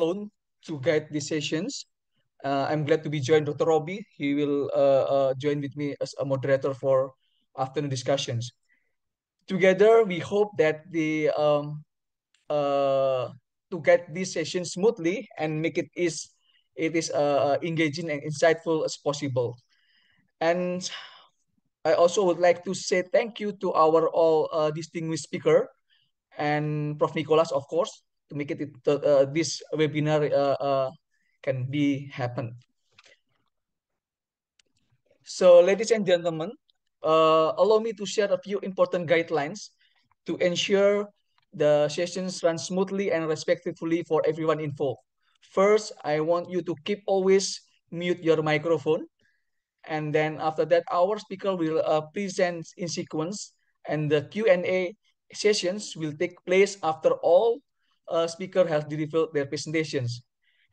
alone to guide these sessions. I'm glad to be joined Dr. Robbie. He will join with me as a moderator for afternoon discussions. Together, we hope that to get this session smoothly and make it is engaging and insightful as possible. And I also would like to say thank you to our all distinguished speaker and Prof. Nicholas, of course, to make this webinar can be happen. So, ladies and gentlemen, allow me to share a few important guidelines to ensure the sessions run smoothly and respectfully for everyone involved. First, I want you to keep always mute your microphone, and then after that, our speaker will present in sequence, and the Q&A sessions will take place after all speaker has delivered their presentations.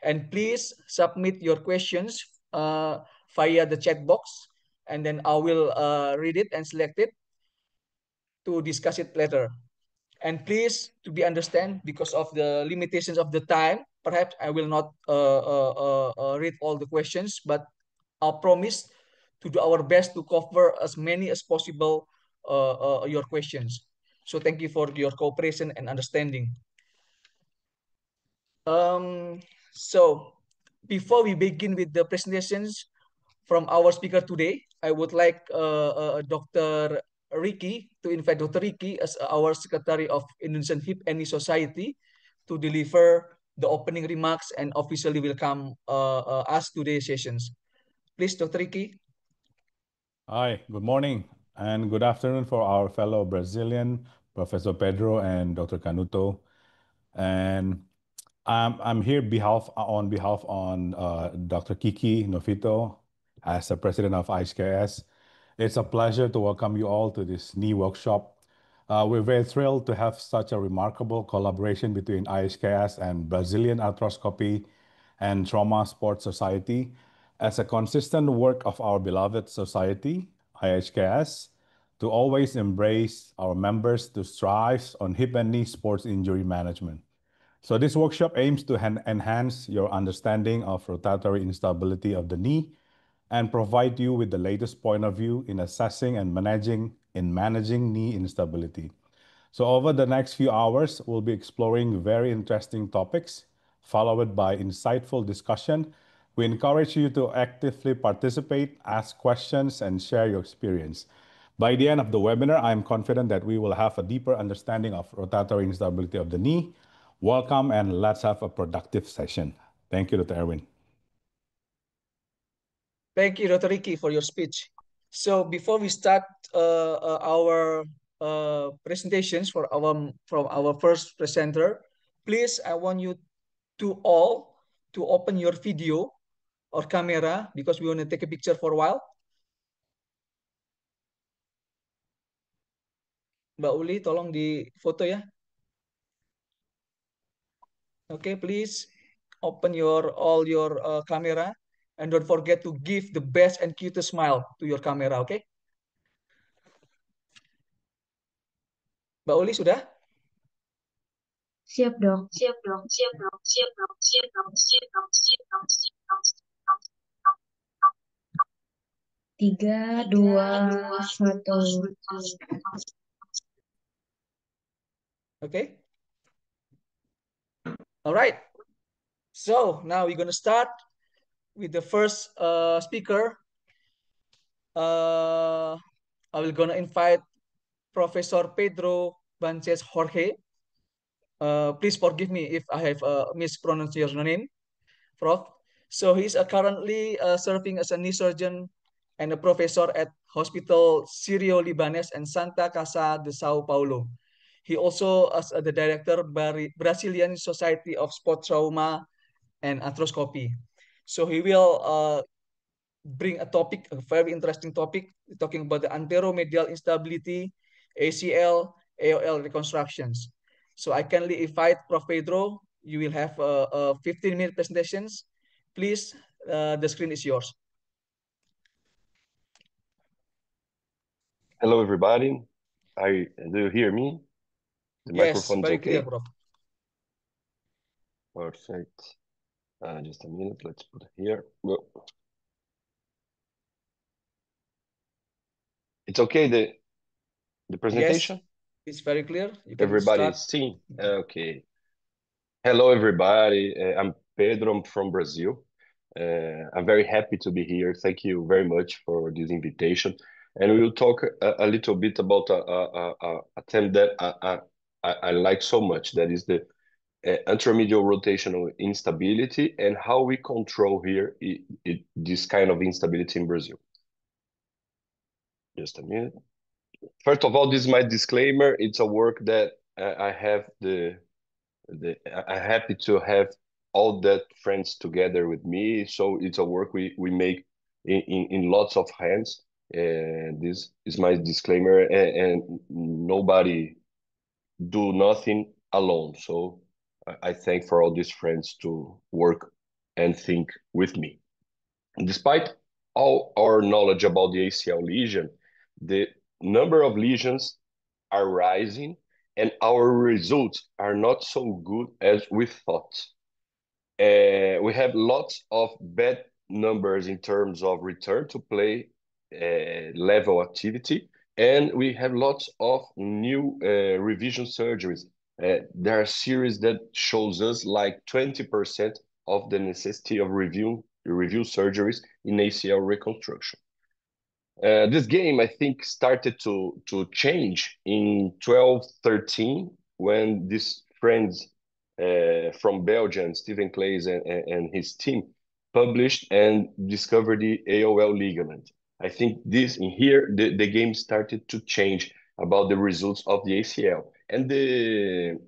And please submit your questions via the chat box, and then I will read it and select it to discuss it later. And please to be understand because of the limitations of the time, perhaps I will not read all the questions, but I'll promise to do our best to cover as many as possible your questions. So thank you for your cooperation and understanding. So before we begin with the presentations from our speaker today, I would like Dr. Ricky to invite Dr. Ricky as our Secretary of Indonesian Hip and Knee Society to deliver the opening remarks and officially welcome us today's sessions. Please, Dr. Ricky. Hi, good morning and good afternoon for our fellow Brazilian, Professor Pedro and Dr. Canuto. And I'm here on behalf on Dr. Kiki Novito as the president of IHKS. It's a pleasure to welcome you all to this knee workshop. We're very thrilled to have such a remarkable collaboration between IHKS and Brazilian Arthroscopy and Trauma Sports Society as a consistent work of our beloved society, IHKS, to always embrace our members to strive on hip and knee sports injury management. So this workshop aims to enhance your understanding of rotatory instability of the knee and provide you with the latest point of view in assessing and managing knee instability. So over the next few hours, we'll be exploring very interesting topics, followed by insightful discussion. We encourage you to actively participate, ask questions, and share your experience. By the end of the webinar, I'm confident that we will have a deeper understanding of rotatory instability of the knee. Welcome, and let's have a productive session. Thank you, Dr. Erwin. Thank you, Dr. Ricky, for your speech. So before we start our presentations from our first presenter, please, I want you to all to open your video or camera because we want to take a picture for a while. Mbak Uli, tolong di foto ya. Okay, please open all your camera and don't forget to give the best and cutest smile to your camera, okay? Mbak Uli sudah? Siap, Dok. Siap, dong. Siap, dong. Siap, dong. Siap, dong. Siap, dong. Siap, dong. Siap, dong. 3, 2, 1. Okay. All right. So now we're gonna start with the first speaker. I will gonna invite Professor Pedro Banches Jorge. Please forgive me if I have mispronounced your name, Prof. So he's currently serving as a knee surgeon and a professor at Hospital Syrio-Libanese and Santa Casa de Sao Paulo. He also is the director Brazilian Society of Sport Trauma and Arthroscopy. So he will bring a very interesting topic, talking about the anteromedial instability, ACL, AOL reconstructions. So I kindly invite Prof. Pedro. You will have 15-minute presentations. Please, the screen is yours. Hello, everybody. Do you hear me? The Yes, microphone is very okay? clear, Prof. Perfect. Just a minute, let's put it here. Well, it's okay, the Yes, presentation? it's very clear. You can Everybody start. is seeing? Okay. Hello, everybody. I'm Pedro, I'm from Brazil. I'm very happy to be here. Thank you very much for this invitation. And we will talk a little bit about a theme that I like so much. That is the intermediate rotational instability and how we control here this kind of instability in Brazil. Just a minute. First of all, this is my disclaimer. It's a work that I have I'm happy to have all that friends together with me. So it's a work we make in lots of hands. And this is my disclaimer. And nobody do nothing alone. So I thank for all these friends to work and think with me. Despite all our knowledge about the ACL lesion, the number of lesions are rising and our results are not so good as we thought. We have lots of bad numbers in terms of return to play level activity, and we have lots of new revision surgeries. There are series that shows us like 20% of the necessity of review surgeries in ACL reconstruction. This game, I think, started to change in 12-13 when these friends from Belgium, Stephen Claes and his team, published and discovered the AOL ligament. I think this in here, the game started to change about the results of the ACL. And the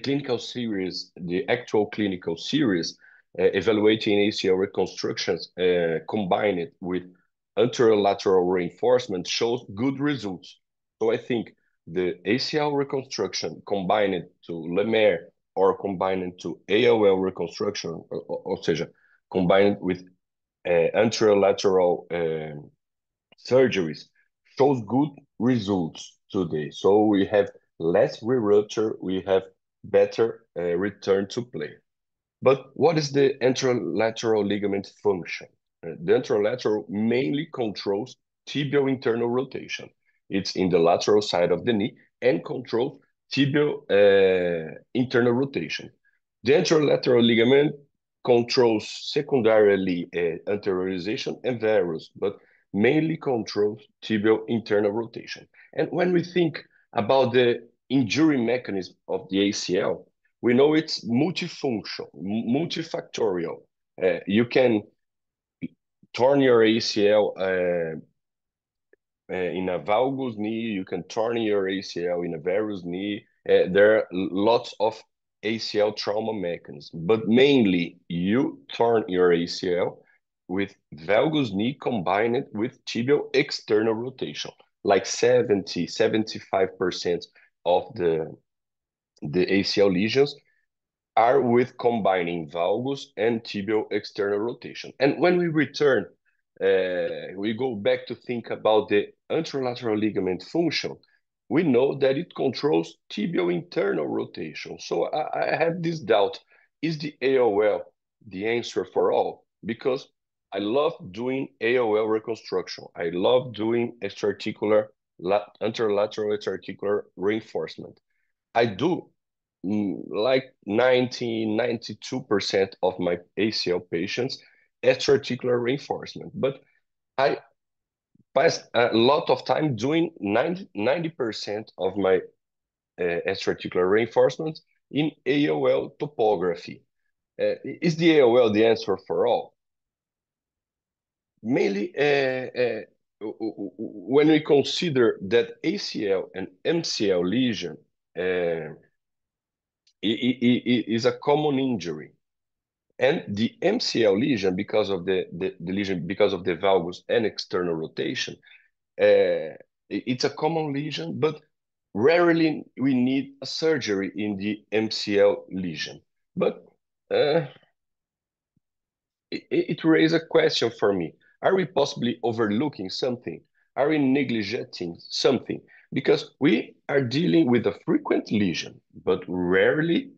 clinical series, the actual clinical series, evaluating ACL reconstructions combined with anterolateral reinforcement shows good results. So I think the ACL reconstruction combined to Lemaire or combined to AOL reconstruction, ou seja, combined with anterolateral surgeries, shows good results today. So we have less re-rupture, we have better return to play. But what is the anterolateral ligament function? The anterolateral mainly controls tibial internal rotation. It's in the lateral side of the knee and controls tibial internal rotation. The anterolateral ligament controls secondarily anteriorization and varus, but mainly controls tibial internal rotation. And when we think about the injury mechanism of the ACL, we know it's multifunctional, multifactorial. You can torn your ACL in a valgus knee, you can torn your ACL in a varus knee. There are lots of ACL trauma mechanisms, but mainly you torn your ACL with valgus knee combined with tibial external rotation, like 75% of the ACL lesions are with combining valgus and tibial external rotation. And when we return, we go back to think about the anterolateral ligament function, we know that it controls tibial internal rotation. So I have this doubt, is the AOL the answer for all? Because I love doing AOL reconstruction. I love doing extraarticular, anterolateral extraarticular reinforcement. I do like 92% of my ACL patients extraarticular reinforcement. But I pass a lot of time doing 90% of my extraarticular reinforcement in AOL topography. Is the AOL the answer for all? Mainly when we consider that ACL and MCL lesion is a common injury. And the MCL lesion, because of the lesion, because of the valgus and external rotation, it's a common lesion, but rarely we need a surgery in the MCL lesion. But it raises a question for me. Are we possibly overlooking something? Are we neglecting something? Because we are dealing with a frequent lesion, but rarely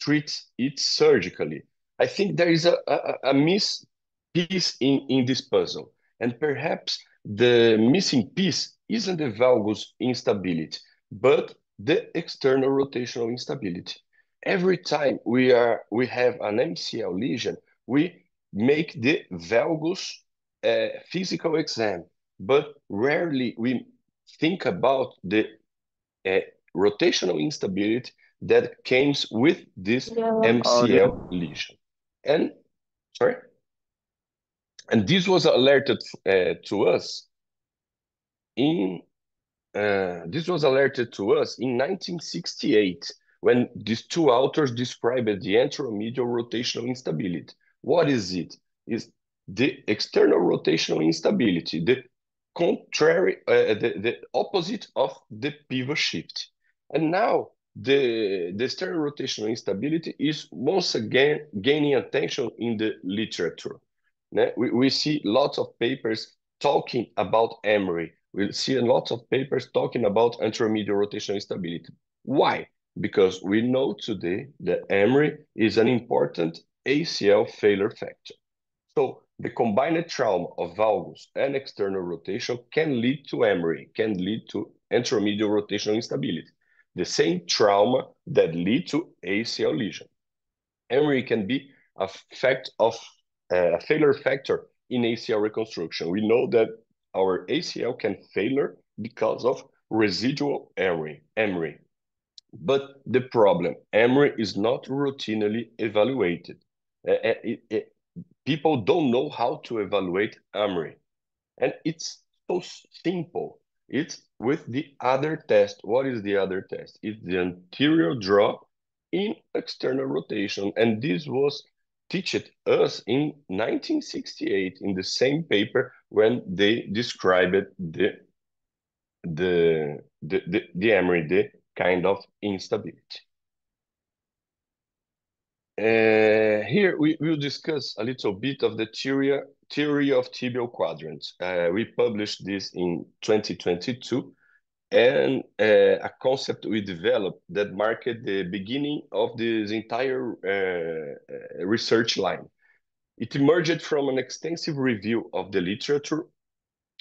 treat it surgically. I think there is a miss piece in this puzzle. And perhaps the missing piece isn't the valgus instability, but the external rotational instability. Every time we have an MCL lesion, we make the valgus physical exam, but rarely we think about the rotational instability that comes with this MCL lesion. And sorry, and this was alerted to us in 1968 when these two authors described the anteromedial rotational instability. What is it? Is the external rotational instability, the contrary, the opposite of the pivot shift. And now the external rotational instability is once again gaining attention in the literature. We see lots of papers talking about Emery. We see lots of papers talking about anteromedial rotational instability. Why? Because we know today that Emery is an important ACL failure factor. So the combined trauma of valgus and external rotation can lead to Emery, can lead to anteromedial rotational instability. The same trauma that lead to ACL lesion. Emery can be a failure factor in ACL reconstruction. We know that our ACL can failure because of residual Emery. But the problem, Emery is not routinely evaluated. People don't know how to evaluate Emery. And it's so simple. It's with the other test. What is the other test? It's the anterior draw in external rotation. And this was taught us in 1968 in the same paper when they described the Emery, the kind of instability. Here we will discuss a little bit of the theory of tibial quadrants. We published this in 2022, and a concept we developed that marked the beginning of this entire research line. It emerged from an extensive review of the literature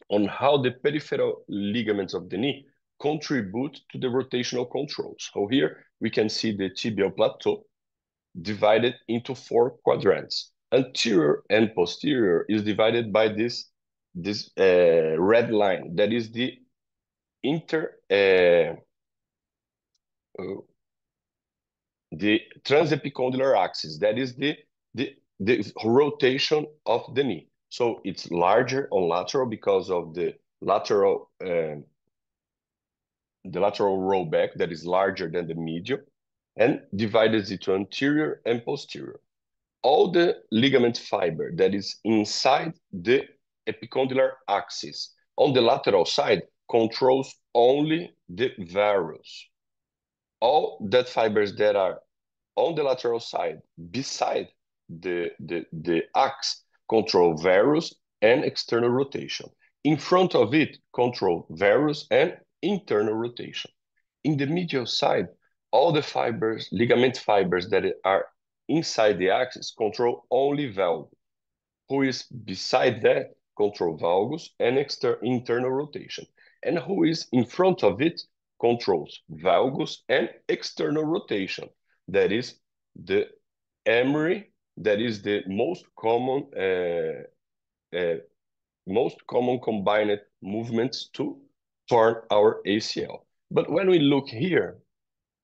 on how the peripheral ligaments of the knee contribute to the rotational controls. So here we can see the tibial plateau divided into 4 quadrants. Anterior and posterior is divided by this red line. That is the transepicondylar axis. That is the rotation of the knee. So it's larger on lateral because of the lateral rollback that is larger than the medial, and divided into anterior and posterior. All the ligament fiber that is inside the epicondylar axis on the lateral side controls only the varus. All that fibers that are on the lateral side beside the axe control varus and external rotation. In front of it, control varus and internal rotation. In the medial side, all the fibers, ligament fibers that are inside the axis control only valgus. Who is beside that control valgus and internal rotation. And who is in front of it controls valgus and external rotation. That is the Emery, that is the most common combined movements to torn our ACL. But when we look here,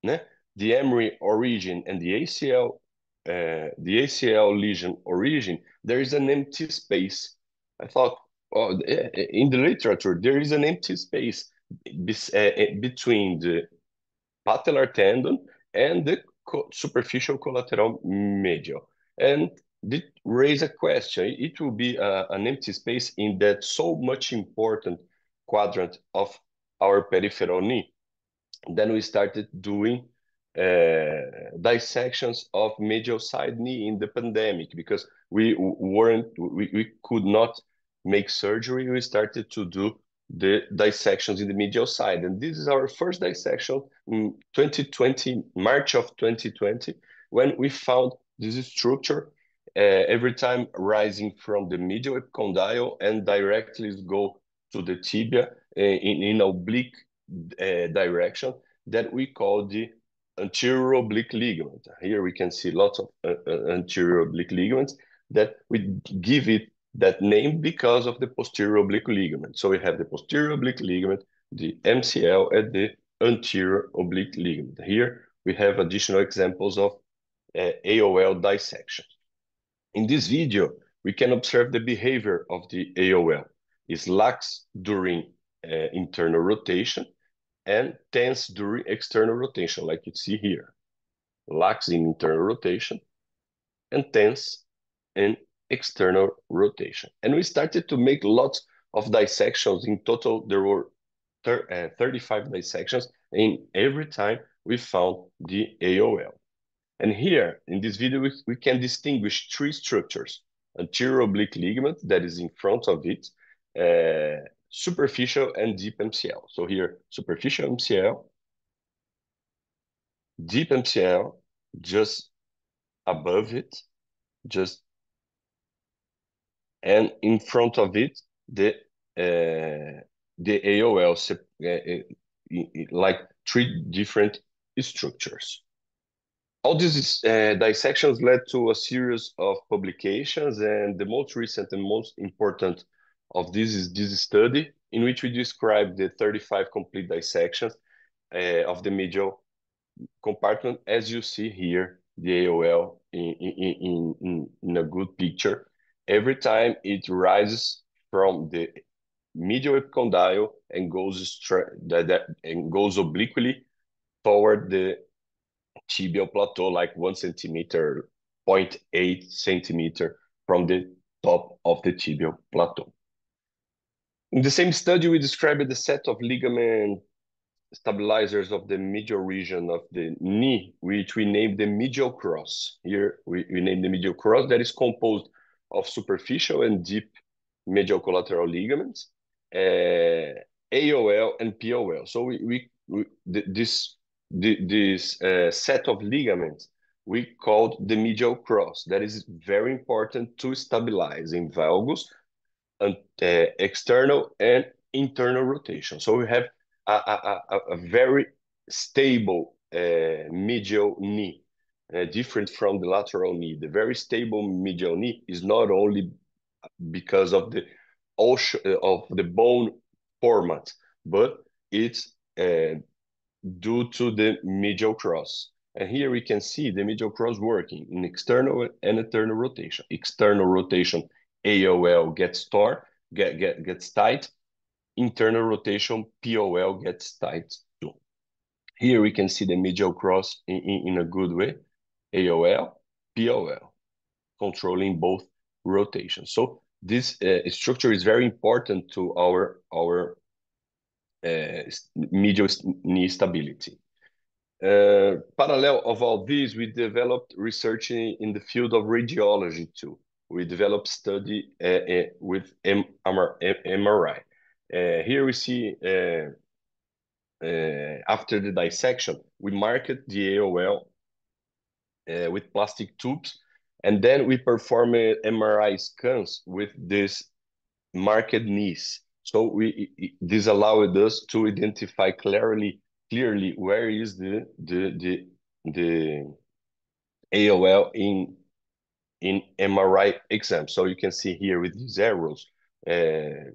the Emery origin and the ACL lesion origin, there is an empty space. I thought, in the literature, there is an empty space between the patellar tendon and the superficial collateral medial. And this raise a question. It will be an empty space in that so much important quadrant of our peripheral knee. Then we started doing dissections of medial side knee in the pandemic because we could not make surgery. We started to do the dissections in the medial side, and this is our first dissection in 2020, March of 2020, when we found this structure every time rising from the medial epicondyle and directly go to the tibia in oblique direction that we call the anterior oblique ligament. Here we can see lots of anterior oblique ligaments that we give it that name because of the posterior oblique ligament. So we have the posterior oblique ligament, the MCL, and the anterior oblique ligament. Here we have additional examples of AOL dissection. In this video, we can observe the behavior of the AOL. It's lax during internal rotation and tense during external rotation, like you see here. Lax in internal rotation and tense in external rotation. And we started to make lots of dissections. In total, there were 35 dissections, and every time we found the AOL. And here, in this video, we can distinguish three structures: anterior oblique ligament, that is in front of it, superficial and deep MCL. So here, superficial MCL, deep MCL, just above it, and in front of it, the AOL, like three different structures. All these dissections led to a series of publications, and the most recent and most important of this is this study in which we describe the 35 complete dissections of the medial compartment, as you see here, the AOL in a good picture. Every time it rises from the medial epicondyle and goes obliquely toward the tibial plateau, like 1 centimeter, 0.8 centimeter from the top of the tibial plateau. In the same study, we described the set of ligament stabilizers of the medial region of the knee, which we named the medial cross. Here we named the medial cross, that is composed of superficial and deep medial collateral ligaments, AOL and POL. So this set of ligaments we called the medial cross. That is very important to stabilize in valgus and external and internal rotation. So we have a very stable medial knee, different from the lateral knee. The very stable medial knee is not only because of the bone format, but it's due to the medial cross. And here we can see the medial cross working in external and internal rotation. External rotation, AOL gets tight. Internal rotation, POL gets tight too. Here we can see the medial cross in a good way. AOL, POL, controlling both rotations. So this structure is very important to our medial knee stability. Parallel of all this, we developed research in the field of radiology too. We developed study with MRI. Here we see after the dissection, we marked the AOL with plastic tubes, and then we performed MRI scans with this marked knees. So this allowed us to identify clearly where is the AOL in MRI exam. So you can see here with these arrows, the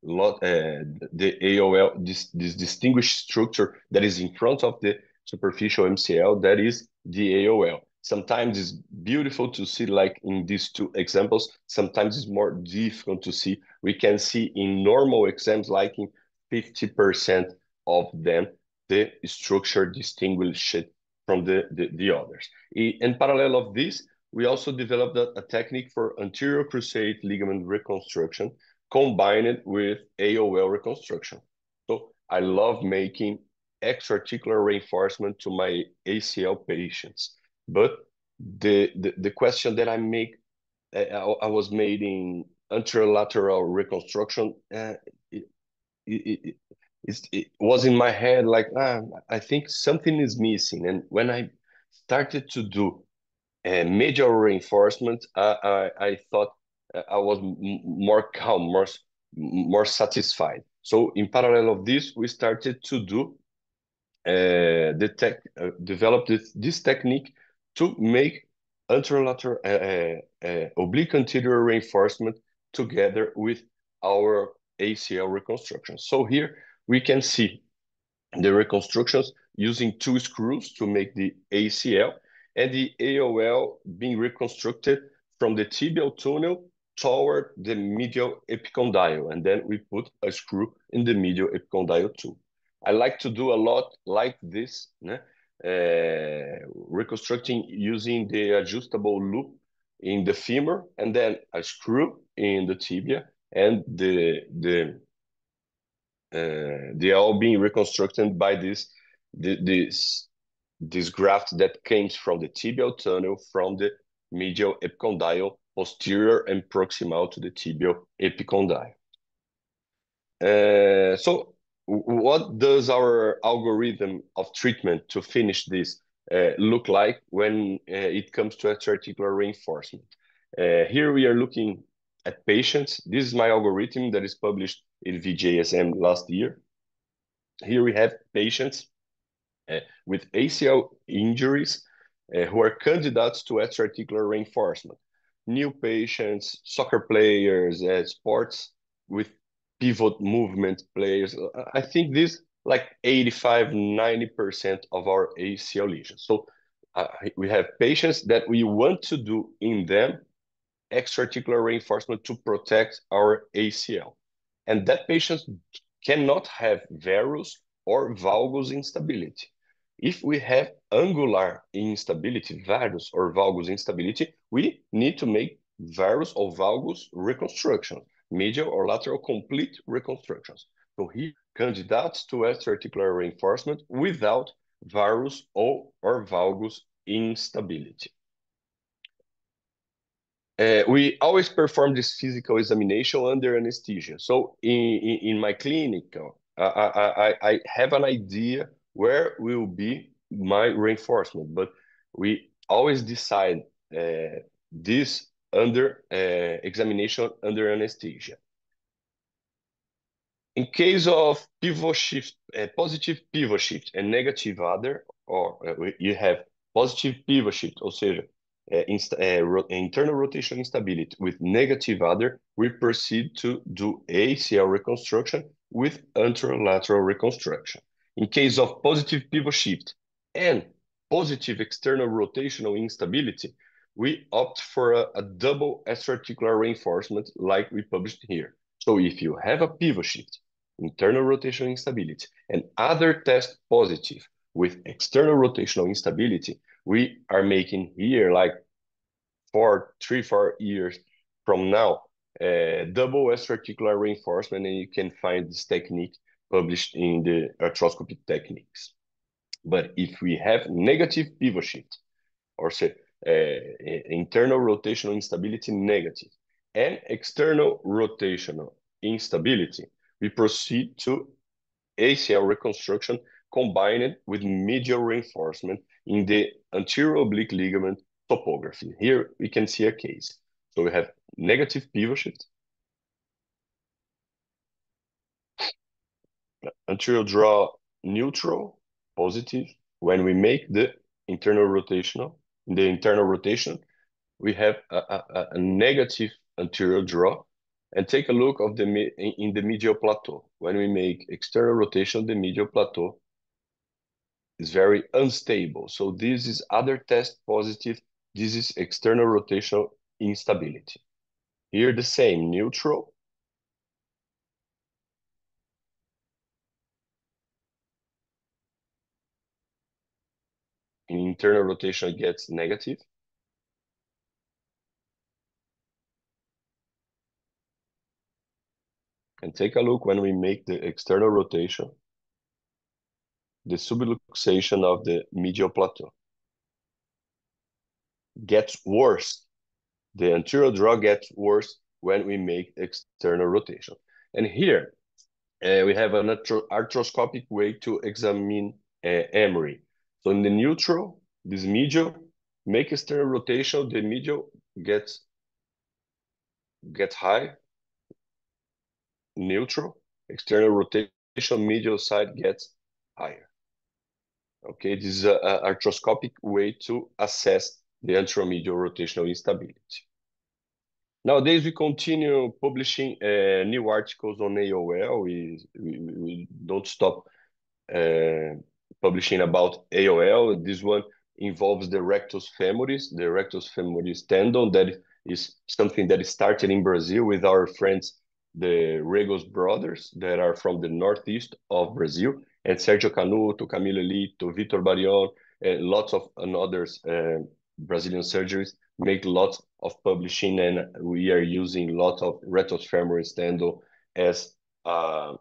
AOL, this distinguished structure that is in front of the superficial MCL, that is the AOL. Sometimes it's beautiful to see, like in these two examples. Sometimes it's more difficult to see. We can see in normal exams, like in 50% of them, the structure distinguished from the others. In parallel of this, we also developed a technique for anterior cruciate ligament reconstruction combined with AOL reconstruction. So I love making extra-articular reinforcement to my ACL patients. But the question that I was made in anterolateral reconstruction, it was in my head like, I think something is missing. And when I started to do major reinforcement, I thought I was more calm, more satisfied. So in parallel of this, we started to do develop this technique to make anterolateral oblique anterior reinforcement together with our ACL reconstruction. So here we can see the reconstructions using 2 screws to make the ACL and the AOL being reconstructed from the tibial tunnel toward the medial epicondyle, and then we put a screw in the medial epicondyle too. I like to do a lot like this, reconstructing using the adjustable loop in the femur, and then a screw in the tibia, and they are all being reconstructed by this graft that came from the tibial tunnel from the medial epicondyle posterior and proximal to the tibial epicondyle. So what does our algorithm of treatment to finish this look like when it comes to extra-articular reinforcement? Here we are looking at patients. This is my algorithm that is published in VJSM last year. Here we have patients with ACL injuries who are candidates to extra-articular reinforcement. New patients, soccer players, sports with pivot movement players. I think this like 85, 90% of our ACL lesions. So we have patients that we want to do in them extra-articular reinforcement to protect our ACL. And that patient cannot have varus or valgus instability. If we have angular instability, varus or valgus instability, we need to make varus or valgus reconstruction, medial or lateral complete reconstructions. So here, candidates to extra-articular reinforcement without varus or valgus instability. We always perform this physical examination under anesthesia. So in my clinic, I have an idea where will be my reinforcement, but we always decide this under examination under anesthesia. In case of pivot shift, positive pivot shift and negative other, or you have positive pivot shift, or seja, internal rotation instability with negative other, we proceed to do ACL reconstruction with anterolateral reconstruction. In case of positive pivot shift and positive external rotational instability, we opt for a double extra-articular reinforcement like we published here. So if you have a pivot shift, internal rotational instability, and other test positive with external rotational instability, we are making here like 4 years from now, double extra-articular reinforcement, and you can find this technique published in the arthroscopy techniques. But if we have negative pivot shift, or say internal rotational instability negative, and external rotational instability, we proceed to ACL reconstruction combined with medial reinforcement in the anterior oblique ligament topography. Here we can see a case. So we have negative pivot shift, anterior draw neutral, positive. When we make the internal rotational, in the internal rotation, we have a negative anterior draw. And take a look of in the medial plateau. When we make external rotation, the medial plateau is very unstable. So this is other test positive. This is external rotational instability. Here the same, neutral. In internal rotation, it gets negative. And take a look when we make the external rotation, the subluxation of the medial plateau gets worse. The anterior draw gets worse when we make external rotation. And here we have an arthroscopic way to examine Emery. So in the neutral, this medial, make external rotation, the medial gets high, neutral, external rotation, medial side gets higher. Okay, this is a arthroscopic way to assess the anteromedial rotational instability. Nowadays, we continue publishing new articles on AOL. We don't stop publishing about AOL. This one involves the rectus femoris tendon. That is something that started in Brazil with our friends, the Regos brothers, that are from the northeast of Brazil, and Sergio Canuto, Camilo Elito, Vitor Barion, lots of others Brazilian surgeries make lots of publishing, and we are using lots of rectus femoris tendon as a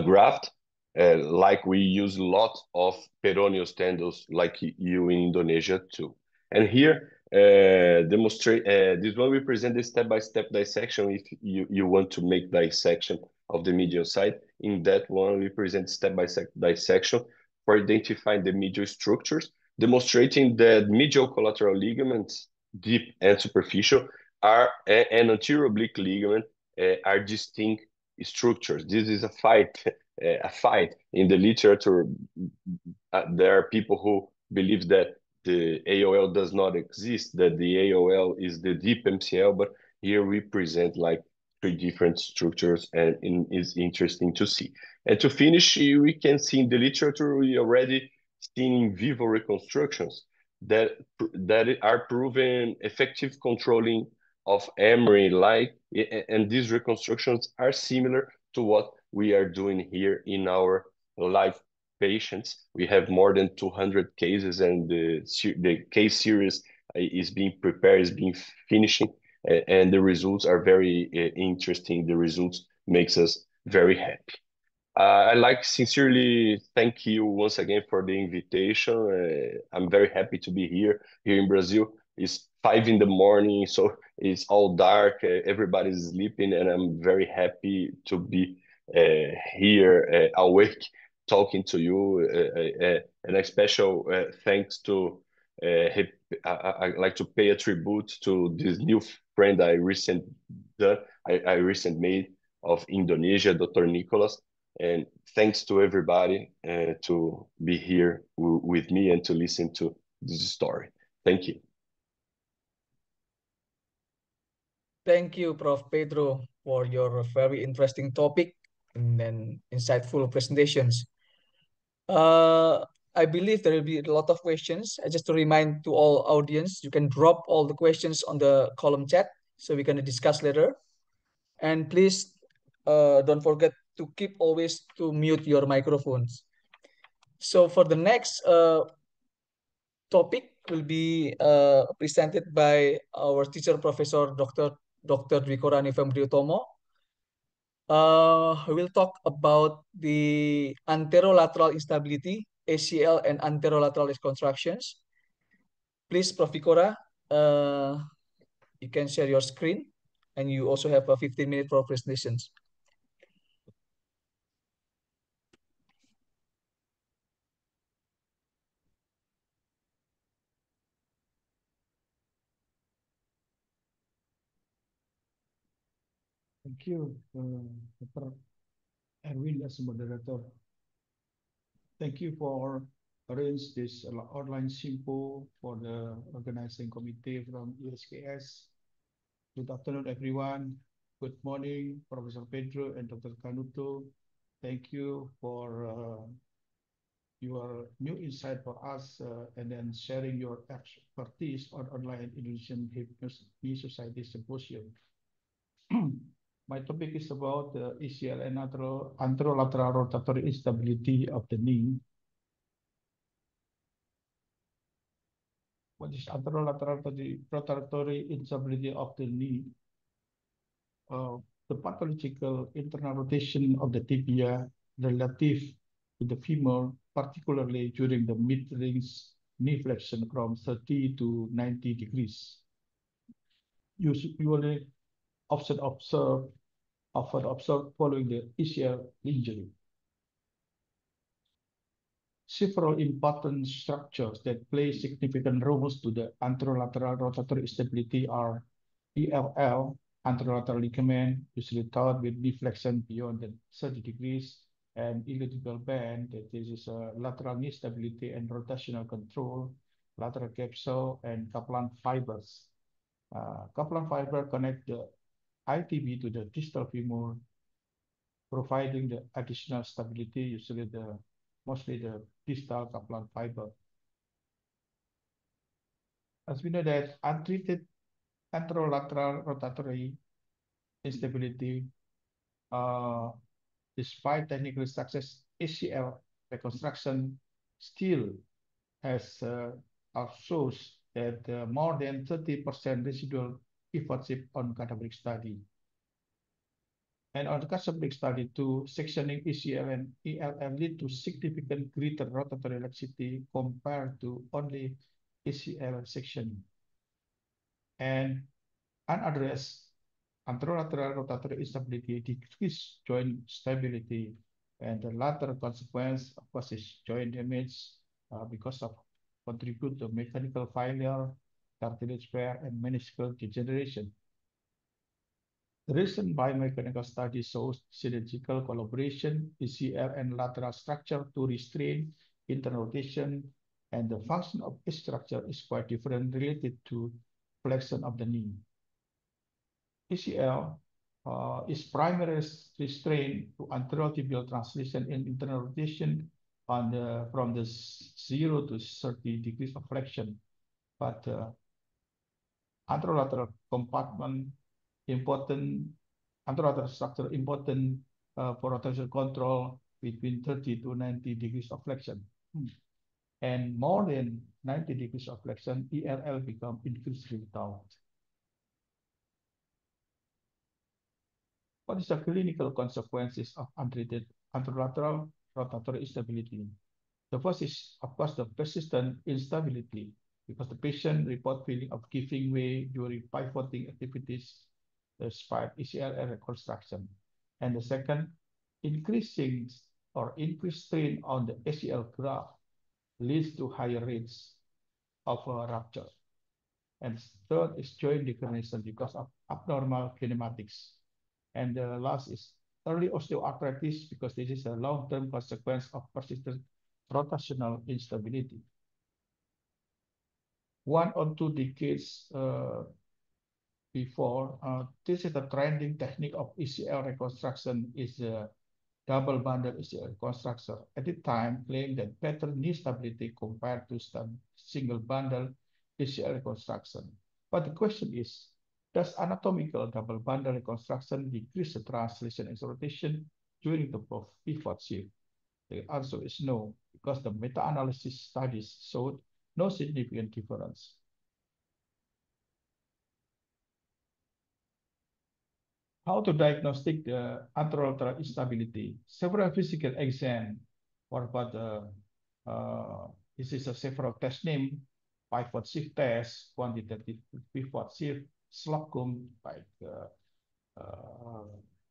graft, like we use a lot of peroneal tendons, like you in Indonesia too. And here, demonstrate this one we present the step-by-step dissection. If you want to make dissection of the medial side, in that one we present step-by-step dissection for identifying the medial structures, demonstrating that medial collateral ligaments, deep and superficial, are and anterior oblique ligament are distinct structures. This is a fight, in the literature. There are people who believe that the AOL does not exist, that the AOL is the deep MCL, but here we present like three different structures, and it's interesting to see. And to finish, we can see in the literature, we already seen in vivo reconstructions that are proven effective controlling of Emery, like, and these reconstructions are similar to what we are doing here in our live patients. We have more than 200 cases, and the case series is being prepared, is being finishing, and the results are very interesting. The results makes us very happy. I'd like sincerely thank you once again for the invitation. I'm very happy to be here in Brazil. It's 5 in the morning, so it's all dark. Everybody's sleeping, and I'm very happy to be here awake talking to you. And a special thanks to I'd like to pay a tribute to this new friend I recently made of Indonesia, Dr. Nicholas. And thanks to everybody to be here with me and to listen to this story. Thank you. Thank you, Prof. Pedro, for your very interesting topic and then insightful presentations. I believe there will be a lot of questions. Just to remind to all audience, you can drop all the questions on the column chat so we can discuss later. And please don't forget to keep always to mute your microphones. So for the next topic will be presented by our teacher, Professor Dr. Dwikorani Fembriutomo. We'll talk about the anterolateral instability, ACL, and anterolateral reconstructions. Please, Prof. Vikora, you can share your screen, and you also have a 15-minute for presentations. Thank you, Dr. Erwin, as moderator. Thank you for arrange this online simpo for the organizing committee from IHKS. Good afternoon, everyone. Good morning, Professor Pedro and Dr. Canuto. Thank you for your new insight for us and then sharing your expertise on online Indonesian Hip Knee Society Symposium. My topic is about the ACL and anterolateral rotatory instability of the knee. What is anterolateral rotatory instability of the knee? The pathological internal rotation of the tibia relative to the femur, particularly during the mid-range knee flexion from 30 to 90 degrees. Usually often observed following the ACL injury. several important structures that play significant roles to the anterolateral rotatory stability are ELL, anterolateral ligament, usually thought with deflection beyond the 30 degrees, and elliptical band, that this is lateral knee stability and rotational control, lateral capsule, and Kaplan fibers. Kaplan fiber connect the ITB to the distal femur, providing the additional stability, usually mostly the distal Kaplan fiber. As we know that untreated anterolateral rotatory instability, despite technical success, ACL reconstruction still has shows that more than 30% residual effortship on cadaveric study. And on the cadaveric study too, sectioning ACL and ELM lead to significant greater rotatory laxity compared to only ACL sectioning. And unaddressed anterolateral rotatory instability decrease joint stability, and the latter consequence, of course, is joint damage because of contribute to mechanical failure, cartilage wear, and meniscal degeneration. The recent biomechanical study shows synergical collaboration, ECL and lateral structure to restrain internal rotation, and the function of each structure is quite different related to flexion of the knee. ECL is primarily restrained to anterior tibial translation and internal rotation from the 0 to 30 degrees of flexion. But anterolateral compartment important, anterolateral structure important for rotational control between 30 to 90 degrees of flexion. And more than 90 degrees of flexion, ELL become increasingly taut. What is the clinical consequences of untreated anterolateral rotatory instability? The first is, of course, the persistent instability, because the patient report feeling of giving way during pivoting activities despite ECL reconstruction. And the second, increased strain on the ACL graft leads to higher rates of rupture. And third is joint degeneration because of abnormal kinematics. And the last is early osteoarthritis, because this is a long-term consequence of persistent rotational instability. 1 or 2 decades before, this is the trending technique of ECL reconstruction is a double bundle ECL reconstruction. At the time, claimed that better knee stability compared to single bundle ECL reconstruction. But the question is, does anatomical double bundle reconstruction decrease the translation and rotation during the pivot shift? The answer is no, because the meta-analysis studies showed no significant difference. How to diagnose the anterolateral instability? Several physical exams, this is a several test name, pivot shift test, quantitative pivot shift, slocum, like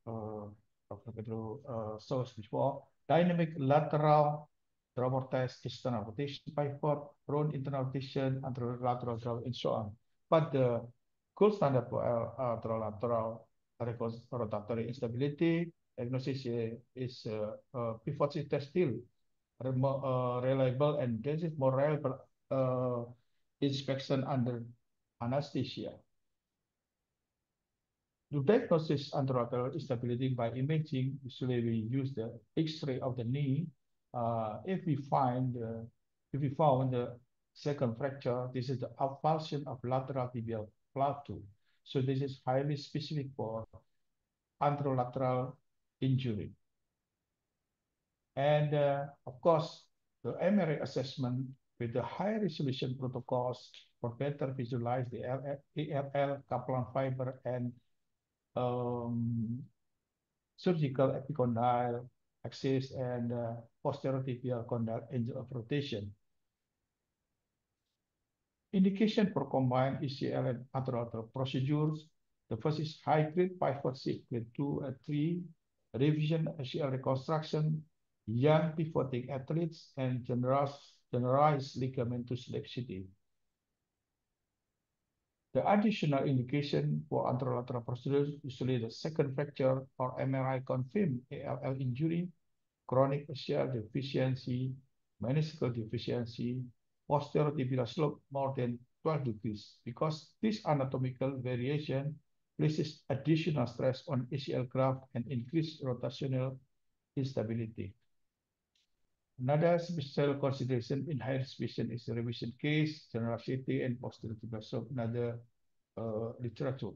Dr. Pedro shows before, dynamic lateral drawer test, external rotation pivot, prone internal rotation, anterolateral draw, and so on. But the gold standard for anterolateral rotatory instability diagnosis is pivot shift test still reliable, and this is more reliable inspection under anesthesia. To diagnose anterolateral instability by imaging, usually we use the X-ray of the knee. If we found the second fracture, this is the avulsion of lateral tibial plateau. So this is highly specific for anterolateral injury. And of course, the MRI assessment with the high resolution protocols for better visualize the ELL, Kaplan fiber, and surgical epicondyle axis and posterior tibial condyle angle of rotation. Indication for combined ECL and anterolateral procedures. The first is high-grade pivot shift, grade 2 and 3, revision ACL reconstruction, young pivoting athletes, and generalized ligamentous laxity. The additional indication for anterolateral procedures usually the second fracture or MRI confirmed ALL injury, chronic axial deficiency, meniscal deficiency, posterior tibial slope more than 12 degrees, because this anatomical variation places additional stress on ACL graft and increased rotational instability. Another special consideration in high-risk patient is the revision case, generosity, and posterior tibial slope, another literature.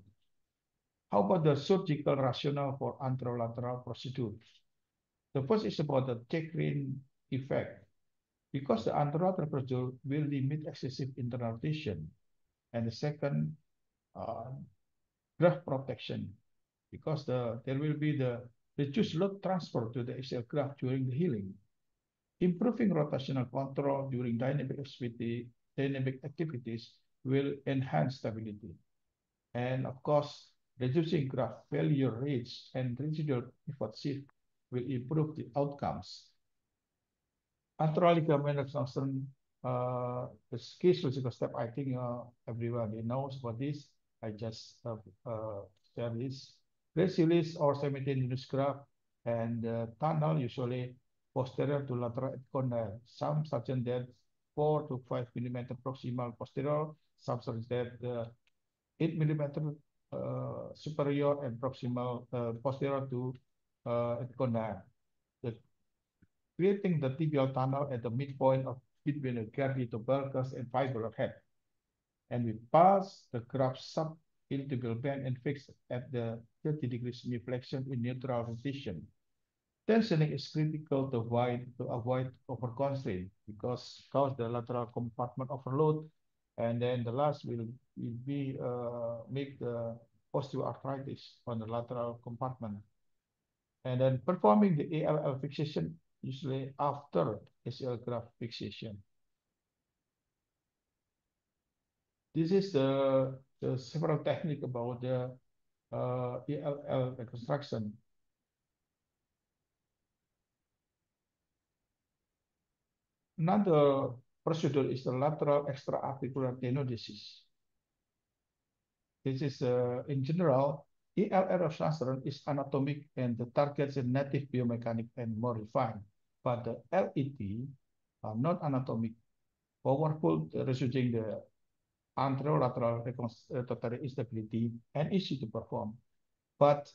How about the surgical rationale for anterolateral procedures? The first is about the check-in effect, because the anterolateral procedure will limit excessive internal rotation. And the second, uh, graft protection, because there will be the reduced load transfer to the axial graft during the healing, improving rotational control during dynamic activities will enhance stability. And of course, reducing graft failure rates and residual pivot shift will improve the outcomes. Anterior ligament extension, the key surgical step, I think everybody knows about this. I just share this. Raise release or simultaneous graft and tunnel usually posterior to lateral condyle. Some suggest that 4 to 5 millimeter proximal posterior, some suggest that 8 millimeter superior and proximal posterior to condyle. Creating the tibial tunnel at the midpoint of between the cardiac and fibular head. And we pass the graft subintibial band and fix at the 30 degrees flexion in neutral rotation. Tensioning is critical to avoid over-constraint because cause the lateral compartment overload, and then the last will be make the osteoarthritis on the lateral compartment. And then performing the ALL fixation usually after ACL graft fixation. This is the several technique about the ALL reconstruction. Another procedure is the lateral extraarticular tenodesis. This is in general, ALL reconstruction is anatomic and the targets a native biomechanic and more refined. But the LET are not anatomic, powerful, reducing the anterolateral rotatory instability and easy to perform, but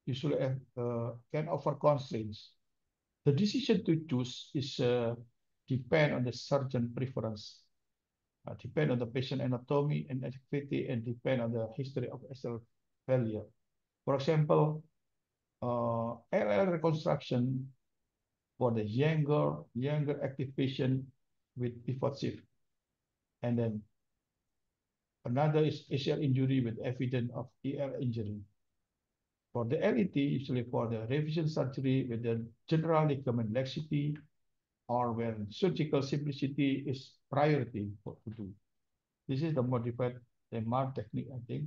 usually can offer constraints. The decision to choose is depend on the surgeon preference, depend on the patient anatomy and activity, and depend on the history of ACL failure. For example, LL reconstruction for the younger active patient with pivot shift, and then another is ACL injury with evidence of EL injury. For the LET, usually for the revision surgery with the general ligament laxity or when surgical simplicity is priority to do. This is the modified MR technique, I think,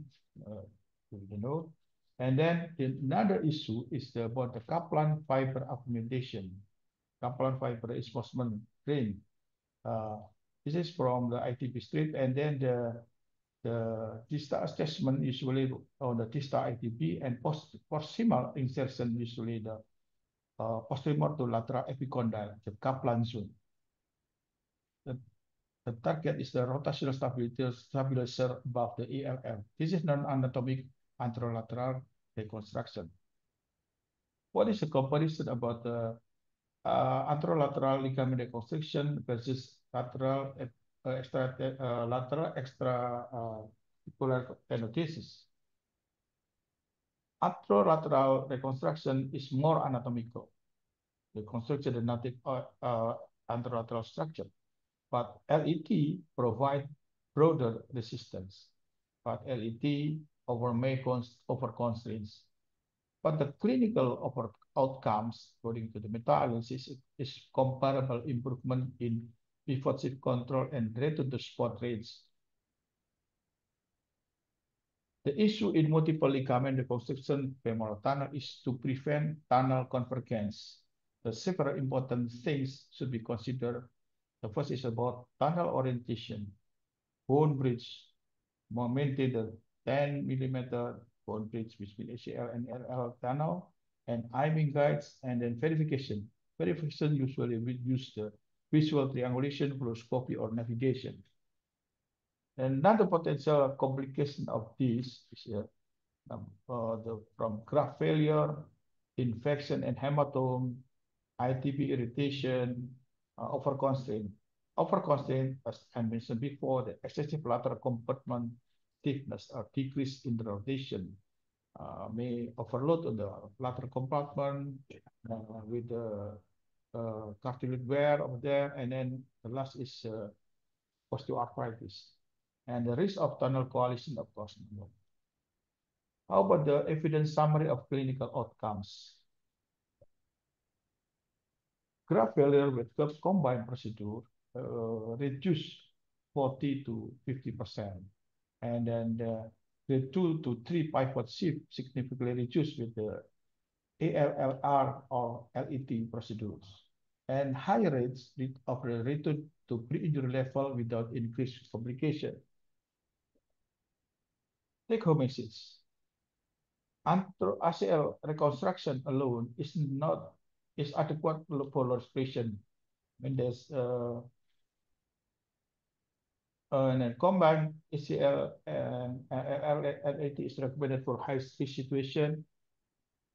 you know. And then another issue is about the Kaplan fiber augmentation. Kaplan fiber reinforcement train. This is from the ITP strip, and then the distal attachment usually on the distal ITP, and proximal insertion usually the posterior to lateral epicondyle, the Kaplan zone. The target is the rotational stabilizer above the ELL. This is non-anatomic anterolateral reconstruction. What is the comparison about the anterolateral ligament reconstruction versus lateral extraarticular tenodesis? Anterolateral reconstruction is more anatomical. The construction the native anterolateral structure, but LET provide broader resistance. But LET over constraints. But the clinical outcomes, according to the meta-analysis, is comparable improvement in pivot shift control and return to spot rates. The issue in multiple ligament reconstruction femoral tunnel is to prevent tunnel convergence. the several important things should be considered. The first is about tunnel orientation, bone bridge, maintain the 10 millimeter bone bridge between ACL and LL tunnel, and I-beam guides, and then verification. Verification usually will use the visual triangulation, fluoroscopy, or navigation. Another potential complication of this is from graft failure, infection and hematome, ITP irritation, overconstraint. Overconstraint, as I mentioned before, the excessive lateral compartment stiffness or decrease in the rotation may overload on the lateral compartment with the cartilage wear over there, and then the last is osteoarthritis, and the risk of tunnel coalition, of course. How about the evidence summary of clinical outcomes? Graft failure with combined procedure reduced 40 to 50%. And then the 2 to 3 pivot shift significantly reduced with the ALLR or LET procedures. And high rates of the return to pre-injury level without increased complication. Take-home message. ACL reconstruction alone is adequate for large patient when there's and combined ACL and LAT is recommended for high-risk situation.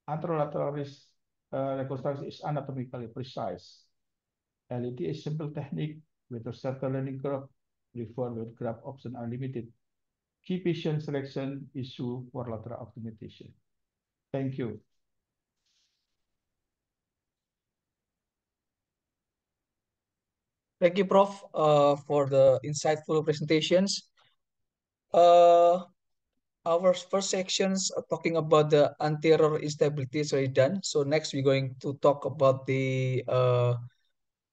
Anterolateral reconstruction is anatomically precise. LAT is simple technique with a certain learning curve. Refer with graft option are limited. Key patient selection issue for lateral optimization. Thank you. Thank you, Prof, for the insightful presentations. Our first sections are talking about the anterior instability is already done. So next we're going to talk about the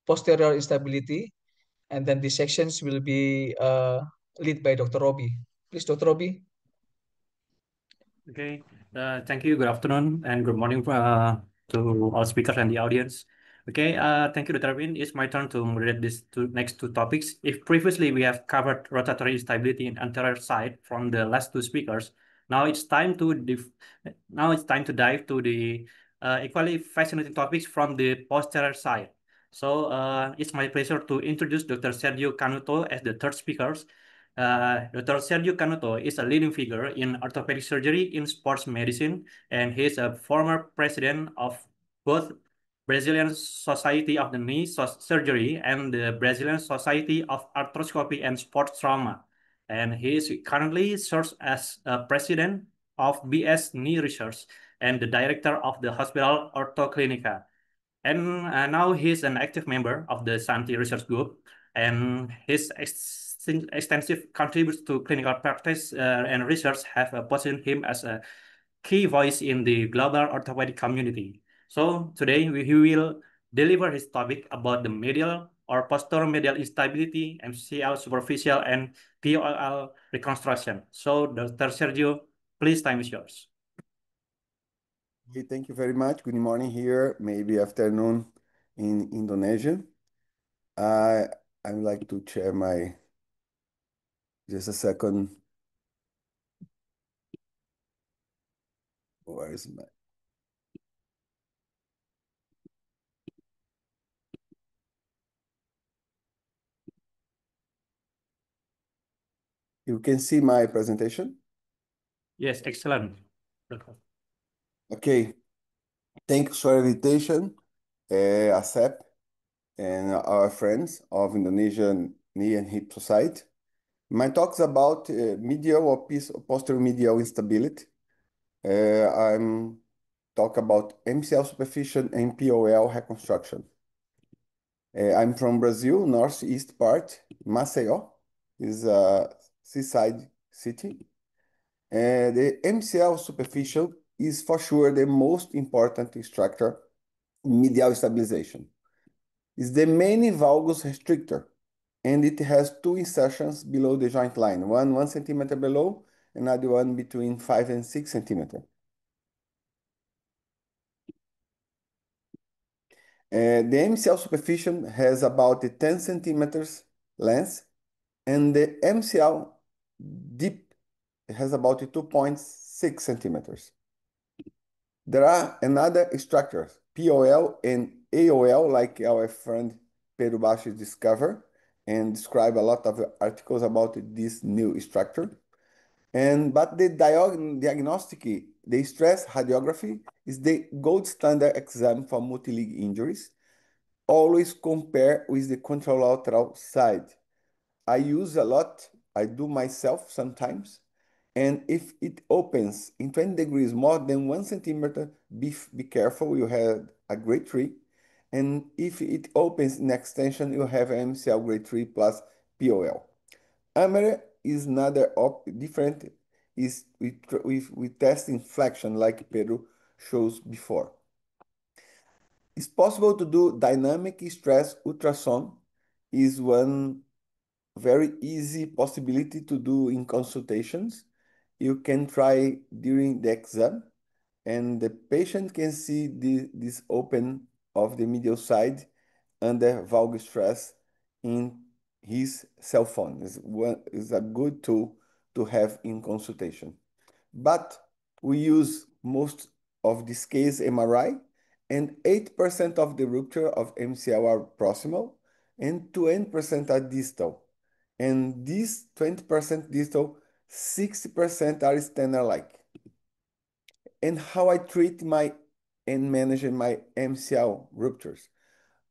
posterior instability, and then the sections will be led by Dr. Robbie. Please, Dr. Robbie. Okay, thank you. Good afternoon and good morning to all speakers and the audience. Okay, thank you, Dr. Arvin. It's my turn to moderate these next two topics. If previously we have covered rotatory instability in anterior side from the last two speakers, now it's time to dive to the equally fascinating topics from the posterior side. So it's my pleasure to introduce Dr. Sergio Canuto as the third speaker. Dr. Sergio Canuto is a leading figure in orthopedic surgery in sports medicine, and he is a former president of both Brazilian Society of the Knee Surgery and the Brazilian Society of Arthroscopy and Sports Trauma. And he is currently serves as president of BS Knee Research and the director of the Hospital Ortoclinica. And now he's an active member of the Santi Research Group, and his extensive contributions to clinical practice and research have positioned him as a key voice in the global orthopedic community. So today he will deliver his topic about the medial or posteromedial instability, MCL superficial, and POL reconstruction. So Dr. Sergio, please, time is yours. Okay, thank you very much. Good morning here, maybe afternoon in Indonesia. I would like to share just a second. Where is my? You can see my presentation? Yes, excellent. Okay, thanks for the invitation, ASEP, and our friends of Indonesian Knee and Hip Society. My talk's about medial or posterior medial instability. I'm talk about MCL superficial and POL reconstruction. I'm from Brazil, northeast part. Maceió is a seaside city. The MCL superficial is for sure the most important structure in medial stabilization. It's the main valgus restrictor, and it has two insertions below the joint line, one 1 centimeter below, another one between 5 and 6 centimeters. The MCL superficial has about 10 centimeters length, and the MCL deep has about 2.6 centimeters. There are another structures, POL and AOL, like our friend Pedro Baixo discovered and describe a lot of articles about this new structure. But the diagnostic, the stress radiography is the gold standard exam for multi-leg injuries. Always compare with the contralateral side. I use a lot, I do myself sometimes. And if it opens in 20 degrees more than 1 centimeter, be careful, you have a grade 3. And if it opens in extension, you have MCL grade 3 plus POL. AMER is another different, is we test inflection like Pedro shows before. It's possible to do dynamic stress ultrasound is one very easy possibility to do in consultations. You can try during the exam, and the patient can see this open of the medial side under valgus stress in his cell phone. Is a good tool to have in consultation. But we use most of this case MRI, and 8% of the rupture of MCL are proximal and 20% are distal. And this 20% distal, 60% are standard-like. And how I treat and manage my MCL ruptures.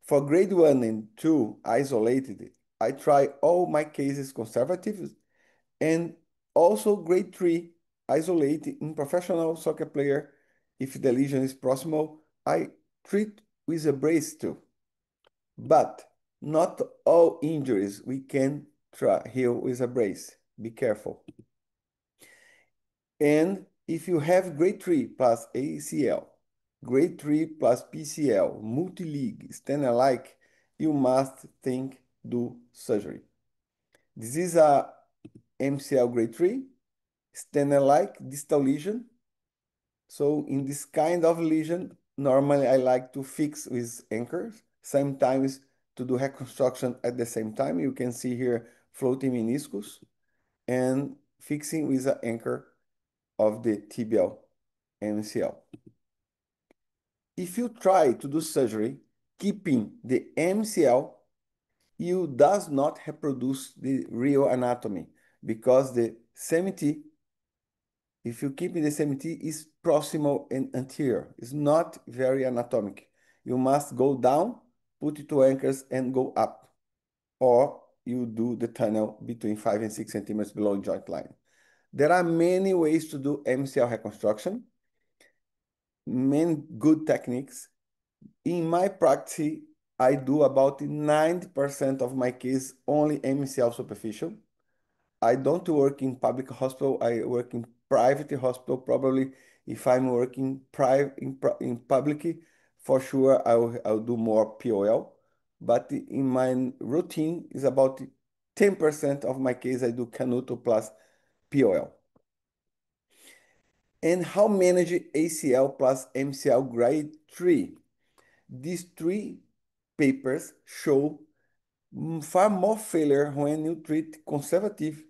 For grade 1 and 2 isolated, I try all my cases conservative, and also grade 3 isolated in professional soccer player. If the lesion is proximal, I treat with a brace too. But not all injuries we can heal with a brace. Be careful. And if you have grade 3 plus ACL, grade 3 plus PCL, multi-league, stand-alike, you must do surgery. This is a MCL grade 3, stand-alike distal lesion. So in this kind of lesion, normally I like to fix with anchors, sometimes to do reconstruction at the same time. You can see here floating meniscus and fixing with an anchor of the tibial MCL. If you try to do surgery keeping the MCL, you does not reproduce the real anatomy because the CMT, if you keep in the CMT, is proximal and anterior. It's not very anatomic. You must go down, put it to anchors and go up, or you do the tunnel between 5 and 6 centimeters below joint line. There are many ways to do MCL reconstruction, many good techniques. In my practice, I do about 90% of my case only MCL superficial. I don't work in public hospital. I work in private hospital. Probably if I'm working in public, for sure I'll do more POL. But in my routine is about 10% of my case I do Canuto plus POL. And how manage ACL plus MCL grade 3? These 3 papers show far more failure when you treat conservative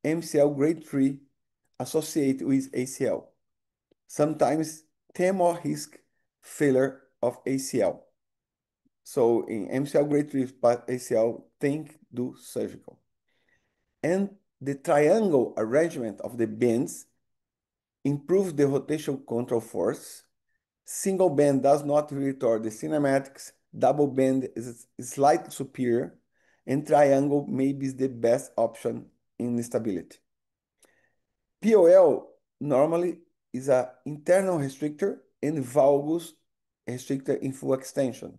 MCL grade 3 associated with ACL. Sometimes 10 more risk failure of ACL. So in MCL grade 3 but ACL, do surgical. And the triangle arrangement of the bends improves the rotational control force. Single band does not retard the cinematics. Double band is slightly superior, and triangle maybe is the best option in stability. POL normally is an internal restrictor and valgus restrictor in full extension.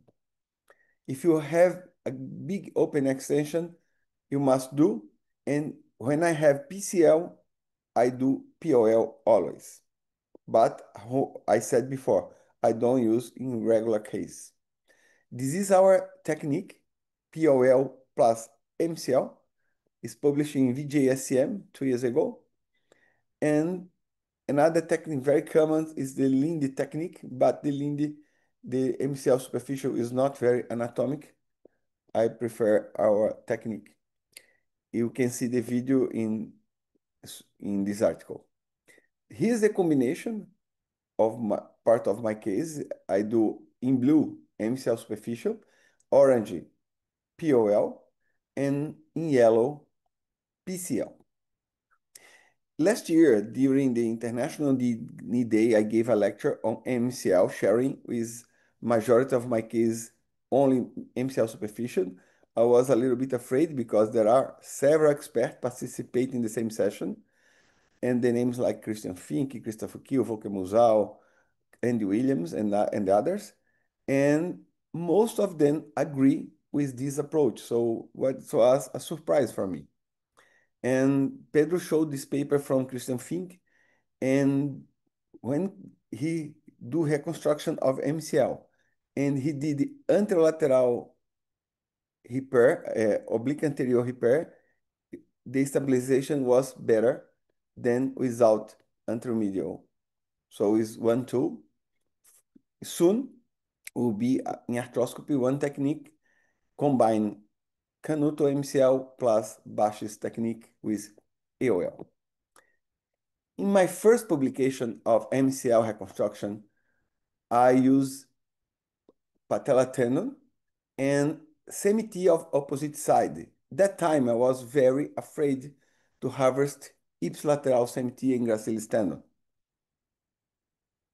If you have a big open extension, you must do, and when I have PCL, I do POL always. But I said before, I don't use in regular case. This is our technique, POL plus MCL. It's published in VJSM 2 years ago. And another technique very common is the Lindy technique, but the Lindy the MCL superficial is not very anatomic. I prefer our technique. You can see the video in this article. Here's the combination of part of my case. I do in blue MCL superficial, orange POL, and in yellow PCL. Last year, during the International Knee Day, I gave a lecture on MCL, sharing with majority of my case only MCL superficial. I was a little bit afraid because there are several experts participating in the same session, and the names like Christian Fink, Christopher Kiel, Volker Musal, Andy Williams, and others, and most of them agree with this approach. So what was a surprise for me. And Pedro showed this paper from Christian Fink, and when he do reconstruction of MCL, and he did anterolateral repair, oblique anterior repair, the stabilization was better than without anteromedial. So it's one tool. Soon will be in arthroscopy one technique combine Canuto MCL plus Bash's technique with AOL. In my first publication of MCL reconstruction, I use patella tendon and CMT of opposite side. That time I was very afraid to harvest ipsilateral CMT and gracilis tendon.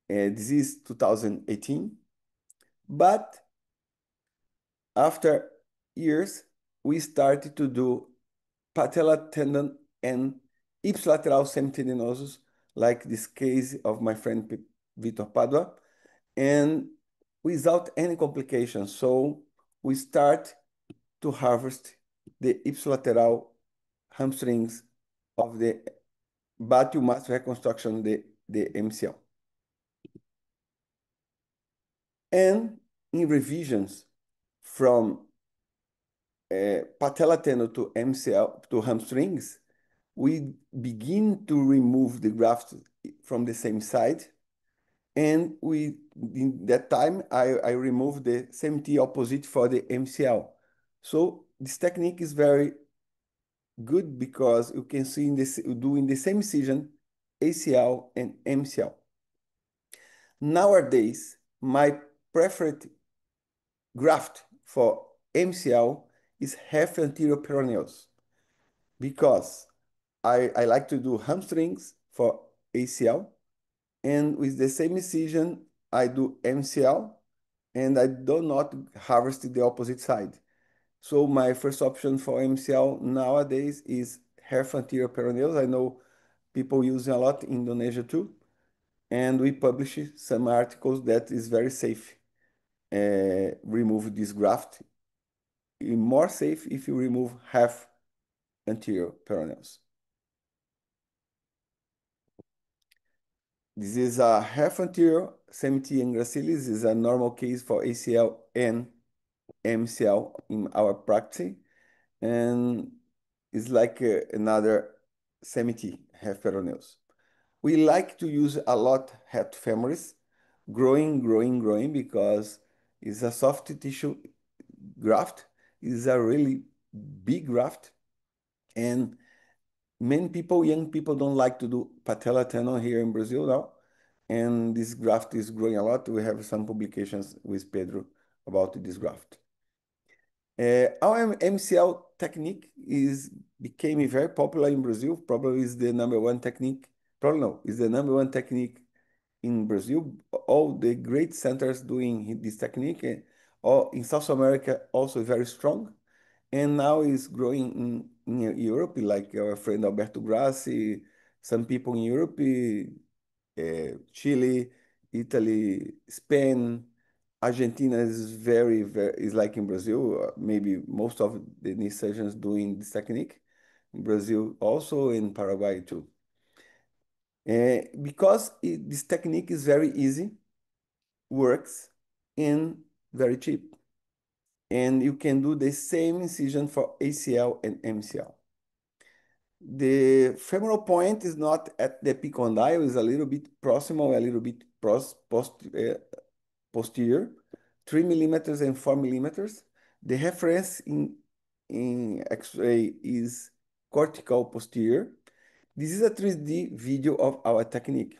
This is 2018, but after years, we started to do patella tendon and ipsilateral semitendinosus, like this case of my friend Vitor Padua, and without any complications. So we start to harvest the ipsilateral hamstrings of the Battle Master reconstruction, the MCL. And in revisions from patella tendon to MCL to hamstrings, we begin to remove the graft from the same side. And in that time, I removed the CMT opposite for the MCL. So this technique is very good because you can see doing the same incision, ACL and MCL. Nowadays, my preferred graft for MCL is half anterior peroneus because I like to do hamstrings for ACL, and with the same incision, I do MCL, and I do not harvest the opposite side. So my first option for MCL nowadays is half anterior peroneus. I know people using a lot in Indonesia too, and we publish some articles that is very safe. Remove this graft. More safe if you remove half anterior peroneus. This is a half anterior CMT and gracilis. This is a normal case for ACL and MCL in our practice, and it's like another CMT, half peroneus. We like to use a lot head femoris, growing because it's a soft tissue graft. It's a really big graft, and many people, young people, don't like to do patella tendon here in Brazil now, and this graft is growing a lot. We have some publications with Pedro about this graft. Our MCL technique became very popular in Brazil. Probably is the number one technique. Probably no, is the number one technique in Brazil. All the great centers doing this technique, or in South America also very strong, and now is growing in Europe, like our friend Alberto Grassi, some people in Europe, Chile, Italy, Spain, Argentina is is like in Brazil, maybe most of the knee surgeons doing this technique. In Brazil also, in Paraguay too. Because this technique is very easy, works, and very cheap. And you can do the same incision for ACL and MCL. The femoral point is not at the epicondyle, it's a little bit proximal, a little bit posterior, 3 millimeters and 4 millimeters. The reference in X-ray is cortical posterior. This is a 3D video of our technique.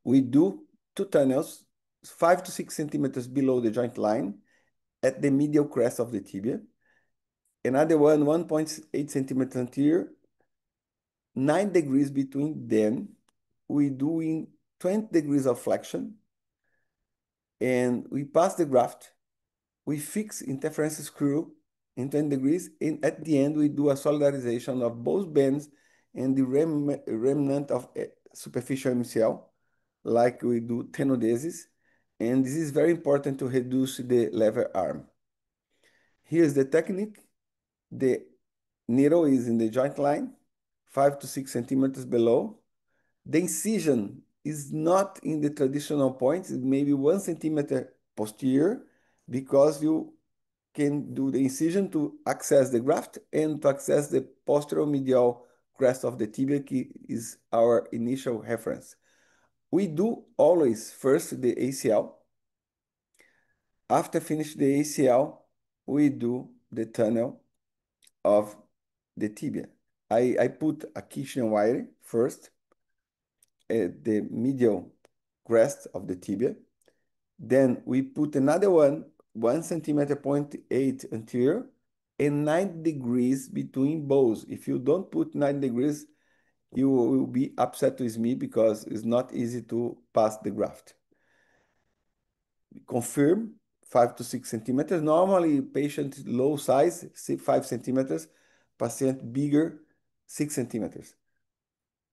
We do 2 tunnels, 5 to 6 centimeters below the joint line at the medial crest of the tibia. Another one, 1.8 centimeters anterior, 9 degrees between them. We do in 20 degrees of flexion, and we pass the graft. We fix interference screw in 20 degrees, and at the end, we do a solidarization of both bends and the remnant of superficial MCL, like we do tenodesis, and this is very important to reduce the lever arm. Here's the technique. The needle is in the joint line, 5 to 6 centimeters below. The incision is not in the traditional points, it may be 1 centimeter posterior, because you can do the incision to access the graft and to access the posterior medial crest of the tibia, is our initial reference. We do always first the ACL. After finish the ACL, we do the tunnel of the tibia. I put a Kirchner wire first at the medial crest of the tibia. Then we put another one, 1 centimeter, 0.8 anterior, and 9 degrees between both. If you don't put 9 degrees, you will be upset with me because it's not easy to pass the graft. Confirm 5 to 6 centimeters. Normally, patient low size, 5 centimeters, patient bigger, 6 centimeters.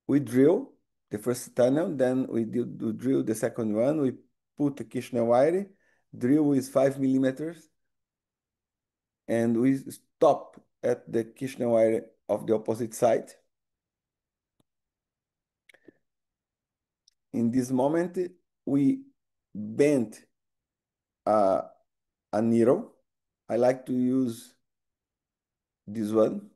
We drill the first tunnel, then we do drill the second one. We put the Kirchner wire, drill with 5 millimeters, and we stop at the Kirchner wire of the opposite side. In this moment, we bend a needle. I like to use this one.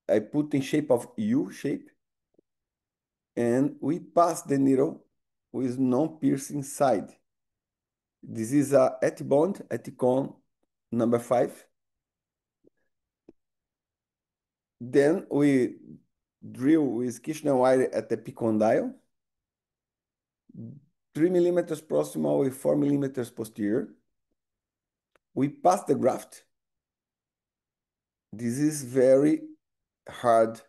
I put in shape of U shape, and we pass the needle with non-piercing side. This is a Etibond Eticon number 5. Then we drill with Kirchner wire at the epicondyle, 3 millimeters proximal with 4 millimeters posterior. We pass the graft. This is very hard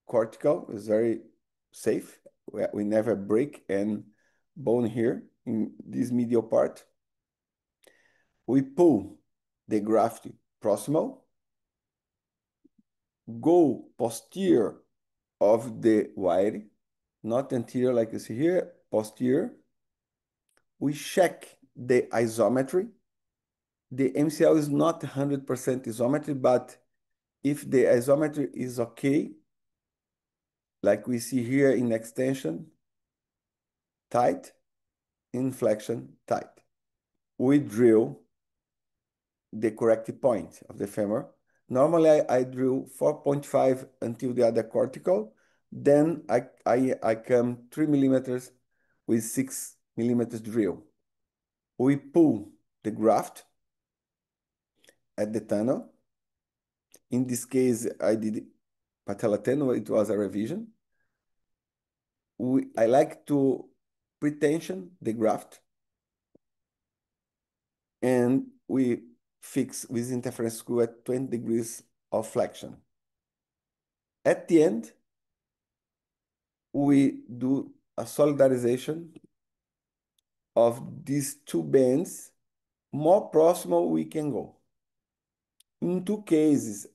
cortical, it's very safe. We never break any bone here in this medial part. We pull the graft proximal, go posterior of the wire, not anterior like you see here, posterior. We check the isometry. The MCL is not 100% isometry, but if the isometry is okay, like we see here in extension, tight, inflection, tight. We drill the correct point of the femur. Normally, I drill 4.5 until the other cortical. Then I come 3 millimeters with 6 millimeters drill. We pull the graft at the tunnel. In this case, I did patella tendon, it was a revision. I like to pretension the graft, and we fix with interference screw at 20 degrees of flexion. At the end, we do a solidarization of these two bends. More proximal we can go. In 2 cases,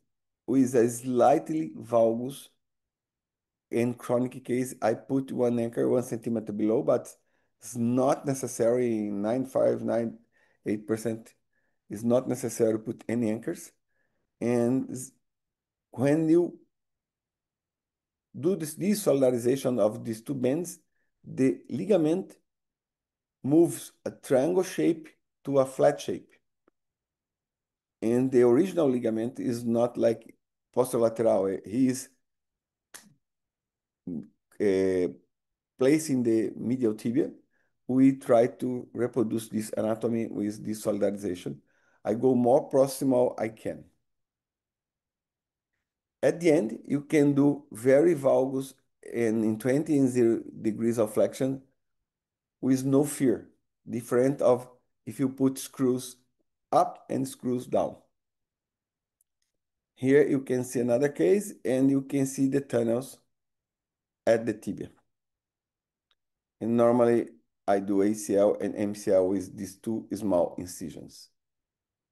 with a slightly valgus, in chronic case, I put 1 anchor 1 centimeter below, but it's not necessary. 95, 98% is not necessary to put any anchors. And when you do this solidarization of these 2 bends, the ligament moves a triangle shape to a flat shape. And the original ligament is not like posterolateral. He is placed in the medial tibia. we try to reproduce this anatomy with this solidarization. I go more proximal I can. At the end, you can do very valgus and in 20 and 0 degrees of flexion with no fear, different of if you put screws up and screws down. Here you can see another case and you can see the tunnels at the tibia. And normally I do ACL and MCL with these two small incisions.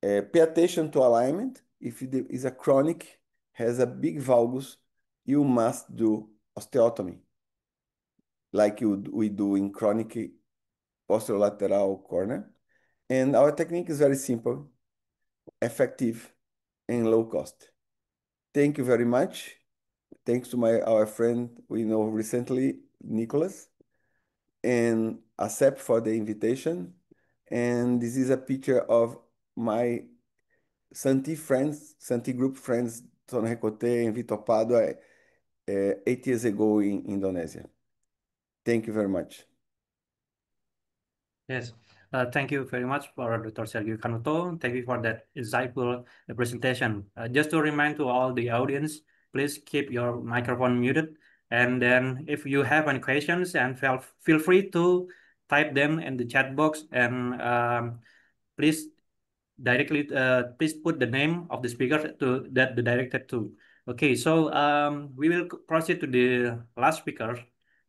Pay attention to alignment. If it is a chronic, has a big valgus, you must do osteotomy, like we do in chronic posterolateral corner. And our technique is very simple, effective, and low cost. Thank you very much. Thanks to our friend we know recently, Nicholas, and accept for the invitation. And this is a picture of my Santi friends, Santi group friends, Sono Recote and Vitor Padua, 8 years ago in Indonesia. Thank you very much. Yes, thank you very much for Dr. Sergio Canuto. Thank you for that insightful presentation. Just to remind to all the audience, please keep your microphone muted. And then if you have any questions, and feel free to type them in the chat box, and please please put the name of the speaker to that the directed to. Okay, so we will proceed to the last speaker,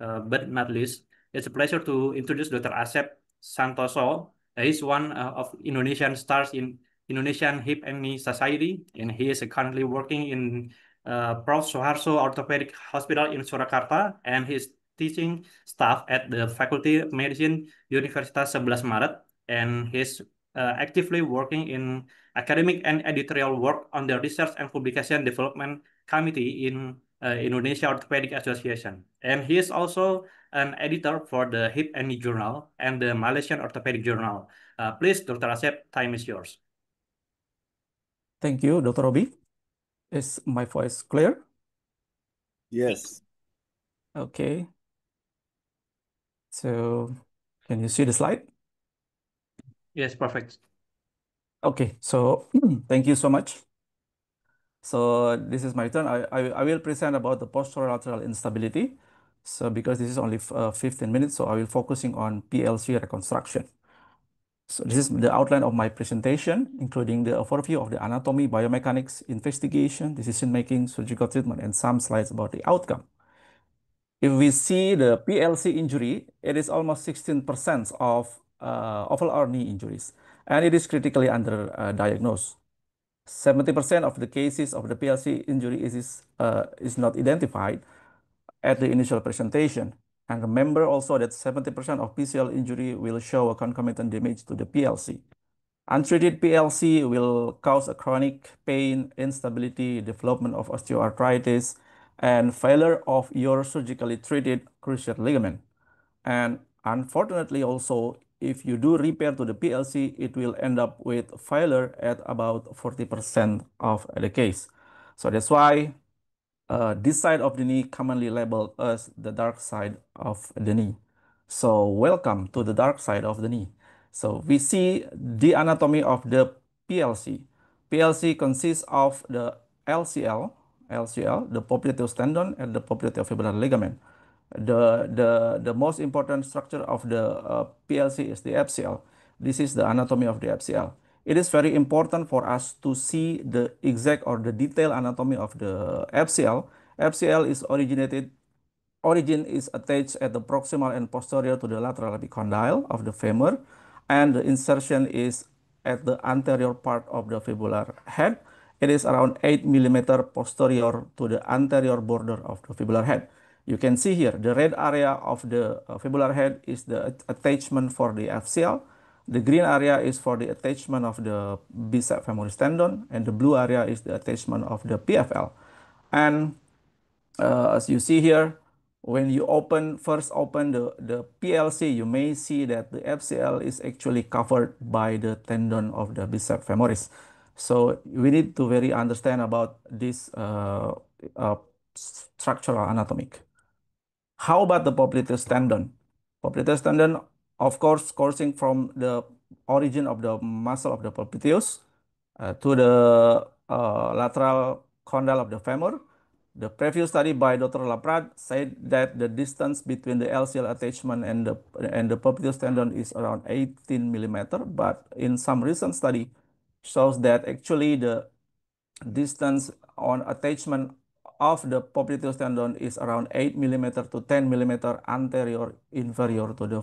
but not least. It's a pleasure to introduce Dr. Asep Santoso. He's one of Indonesian stars in Indonesian Hip and Knee Society, and he is currently working in Prof. Soeharto Orthopedic Hospital in Surakarta, and he's teaching staff at the Faculty of Medicine Universitas 11 Maret, and he's actively working in academic and editorial work on the Research and Publication Development Committee in Indonesia Orthopedic Association. And he is also an editor for the Hip and Knee Journal and the Malaysian Orthopedic Journal. Please, Dr. Asep, time is yours. Thank you, Dr. Robi. Is my voice clear? Yes. Okay. So, can you see the slide? Yes, perfect. Okay, so thank you so much. So this is my turn. I will present about the posterolateral instability. So because this is only 15 minutes, so I will focusing on PLC reconstruction. So this is the outline of my presentation, including the overview of the anatomy, biomechanics, investigation, decision-making, surgical treatment, and some slides about the outcome. If we see the PLC injury, it is almost 16% of overall knee injuries, and it is critically underdiagnosed. 70% of the cases of the PLC injury is not identified at the initial presentation. And remember also that 70% of PCL injury will show a concomitant damage to the PLC. Untreated PLC will cause a chronic pain, instability, development of osteoarthritis, and failure of your surgically treated cruciate ligament. And unfortunately also, if you do repair to the PLC, it will end up with failure at about 40% of the case. So that's why this side of the knee commonly labeled as the dark side of the knee. So welcome to the dark side of the knee. So we see the anatomy of the PLC. PLC consists of the LCL, the popliteus tendon, and the popliteofibular ligament. The most important structure of the PLC is the FCL. This is the anatomy of the FCL. It is very important for us to see the exact or the detailed anatomy of the FCL. FCL is origin is attached at the proximal and posterior to the lateral epicondyle of the femur, and the insertion is at the anterior part of the fibular head. It is around 8 millimeter posterior to the anterior border of the fibular head. You can see here the red area of the fibular head is the attachment for the FCL. The green area is for the attachment of the bicep femoris tendon, and the blue area is the attachment of the PFL. And as you see here, when you first open the PLC, you may see that the FCL is actually covered by the tendon of the bicep femoris. So we need to very understand about this structural anatomic. How about the popliteus tendon? Popliteus tendon of course, coursing from the origin of the muscle of the popliteus to the lateral condyle of the femur. The previous study by Dr. Laprade said that the distance between the LCL attachment and the popliteus tendon is around 18 millimeter, but in some recent study shows that actually the distance on attachment of the popliteus tendon is around 8 millimeter to 10 millimeter anterior inferior to the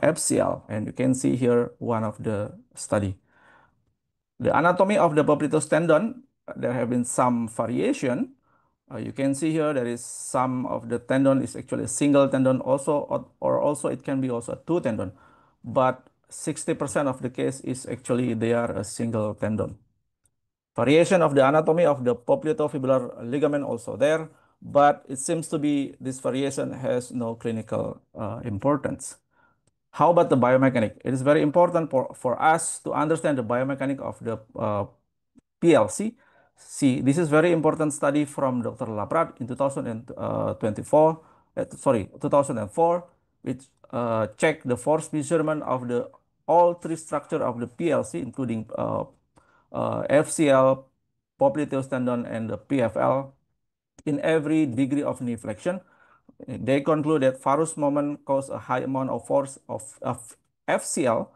FCL, and you can see here one of the study. The anatomy of the popliteus tendon, there have been some variation. You can see here there is some of the tendon is actually a single tendon also, or also it can be also a two tendon, but 60% of the case is actually they are a single tendon. Variation of the anatomy of the popliteofibular ligament also there, but it seems to be this variation has no clinical importance. How about the biomechanic? It is very important for us to understand the biomechanic of the PLC. See, this is very important study from Dr. Laprade in 2004, which checked the force measurement of the all three structure of the PLC, including FCL, popliteus tendon, and the PFL in every degree of knee flexion. They conclude that varus moment cause a high amount of force of FCL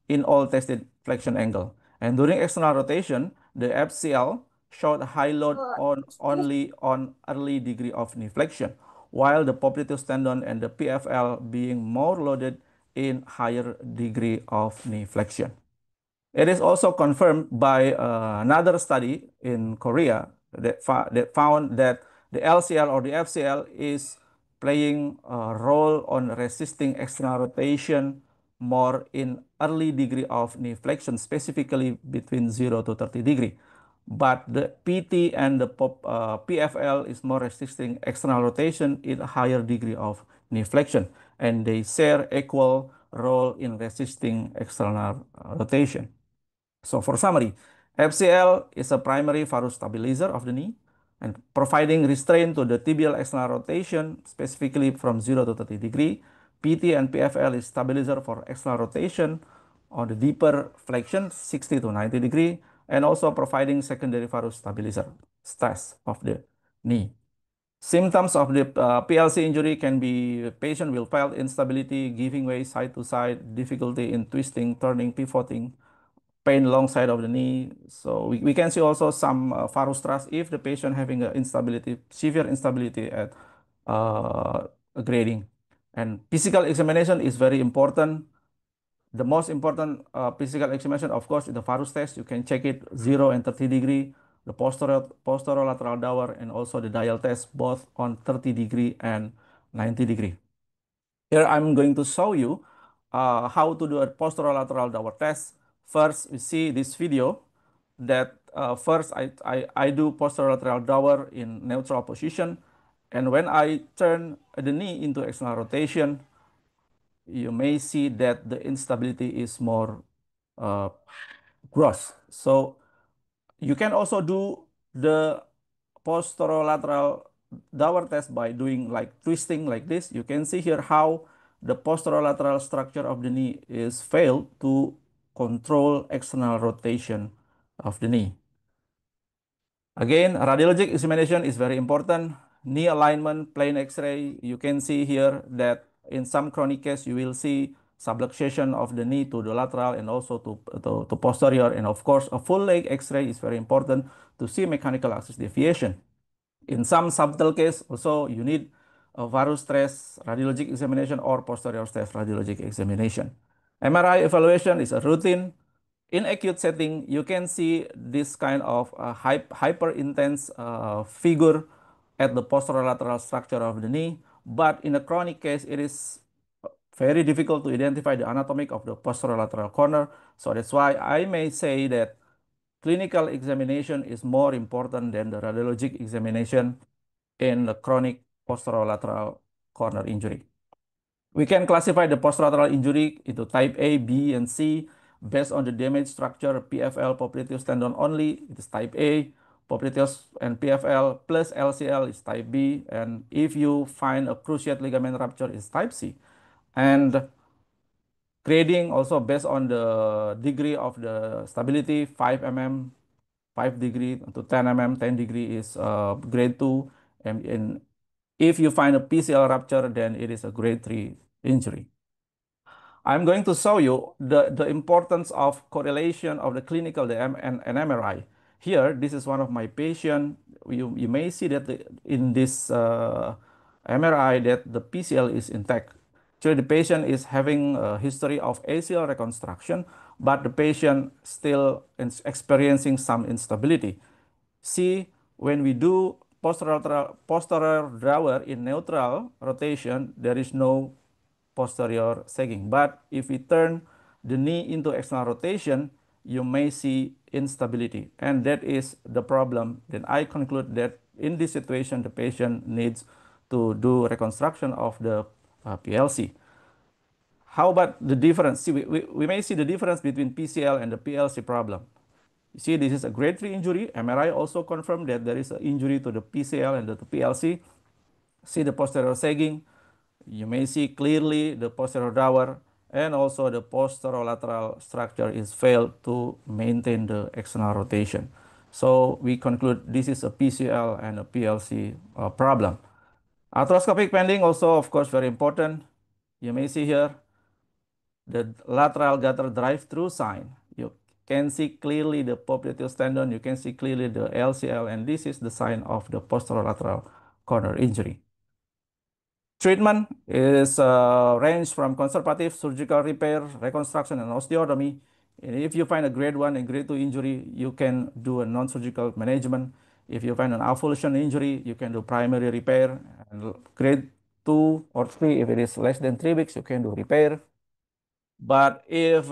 in all tested flexion angle. And during external rotation, the FCL showed a high load only on early degree of knee flexion, while the popliteus tendon and the PFL being more loaded in higher degree of knee flexion. It is also confirmed by another study in Korea that found that the LCL or the FCL is playing a role on resisting external rotation more in early degree of knee flexion, specifically between 0 to 30 degree. But the PT and the PFL is more resisting external rotation in a higher degree of knee flexion, and they share equal role in resisting external rotation. So for summary, FCL is a primary varus stabilizer of the knee and providing restraint to the tibial external rotation, specifically from 0 to 30 degree. PT and PFL is stabilizer for external rotation on the deeper flexion, 60 to 90 degree, and also providing secondary varus stabilizer, stress of the knee. Symptoms of the PLC injury can be patient will feel instability, giving way side to side, difficulty in twisting, turning, pivoting, pain along side of the knee. So we can see also some varus thrust if the patient having a instability, severe instability at grading. And physical examination is very important. The most important physical examination, of course, is the varus test. You can check it 0 and 30 degree, the posterolateral dower, and also the dial test, both on 30 degree and 90 degree. Here I'm going to show you how to do a posterolateral dower test. First, we see this video that first I do posterolateral dower in neutral position. And when I turn the knee into external rotation, you may see that the instability is more gross. So you can also do the posterolateral dower test by doing like twisting like this. You can see here how the posterolateral structure of the knee is failed to control external rotation of the knee. Again, radiologic examination is very important. Knee alignment, plain X-ray. You can see here that in some chronic case, you will see subluxation of the knee to the lateral and also to posterior. And of course, a full leg X-ray is very important to see mechanical axis deviation. In some subtle case, also you need a varus stress radiologic examination or posterior stress radiologic examination. MRI evaluation is a routine. In acute setting, you can see this kind of hyper intense figure at the posterolateral structure of the knee. But in a chronic case, it is very difficult to identify the anatomy of the posterolateral corner. So that's why I may say that clinical examination is more important than the radiologic examination in the chronic posterolateral corner injury. We can classify the posterolateral injury into type A, B, and C based on the damage structure. PFL, popliteus tendon only, it is type A. Popliteus and PFL plus LCL is type B. And if you find a cruciate ligament rupture, it's type C. And Grading also based on the degree of the stability, 5 mm, 5 degree to 10 mm, 10 degree is grade 2. And if you find a PCL rupture, then it is a grade 3 injury. I'm going to show you the importance of correlation of the clinical and MRI. Here, this is one of my patients. You may see that in this MRI that the PCL is intact. So the patient is having a history of ACL reconstruction, but the patient still is experiencing some instability. See, when we do posterior drawer in neutral rotation, there is no posterior sagging. But if we turn the knee into external rotation, you may see instability. And that is the problem. Then I conclude that in this situation, the patient needs to do reconstruction of the PLC. How about the difference? See, we may see the difference between PCL and the PLC problem. You see, this is a grade 3 injury. MRI also confirmed that there is an injury to the PCL and the PLC. See the posterior sagging. You may see clearly the posterior drawer, and also the posterolateral structure is failed to maintain the external rotation. So we conclude this is a PCL and a PLC problem. Arthroscopic bending also, of course, very important. You may see here the lateral gutter drive-through sign. You can see clearly the popliteal tendon, you can see clearly the LCL, and this is the sign of the posterolateral corner injury. Treatment is range from conservative, surgical repair, reconstruction, and osteotomy. And if you find a grade 1 and grade 2 injury, you can do a non-surgical management. If you find an avulsion injury, you can do primary repair. And grade 2 or 3, if it is less than 3 weeks, you can do repair. But if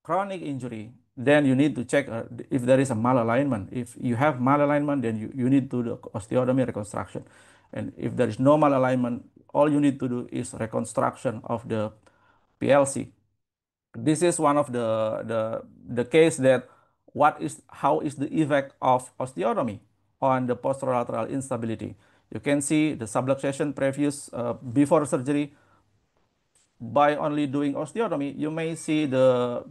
chronic injury, then you need to check if there is a malalignment. If you have malalignment, then you need to do osteotomy reconstruction. And if there is no malalignment, all you need to do is reconstruction of the PLC. This is one of the case that how is the effect of osteotomy on the posterolateral instability. You can see the subluxation previous before surgery. By only doing osteotomy, you may see the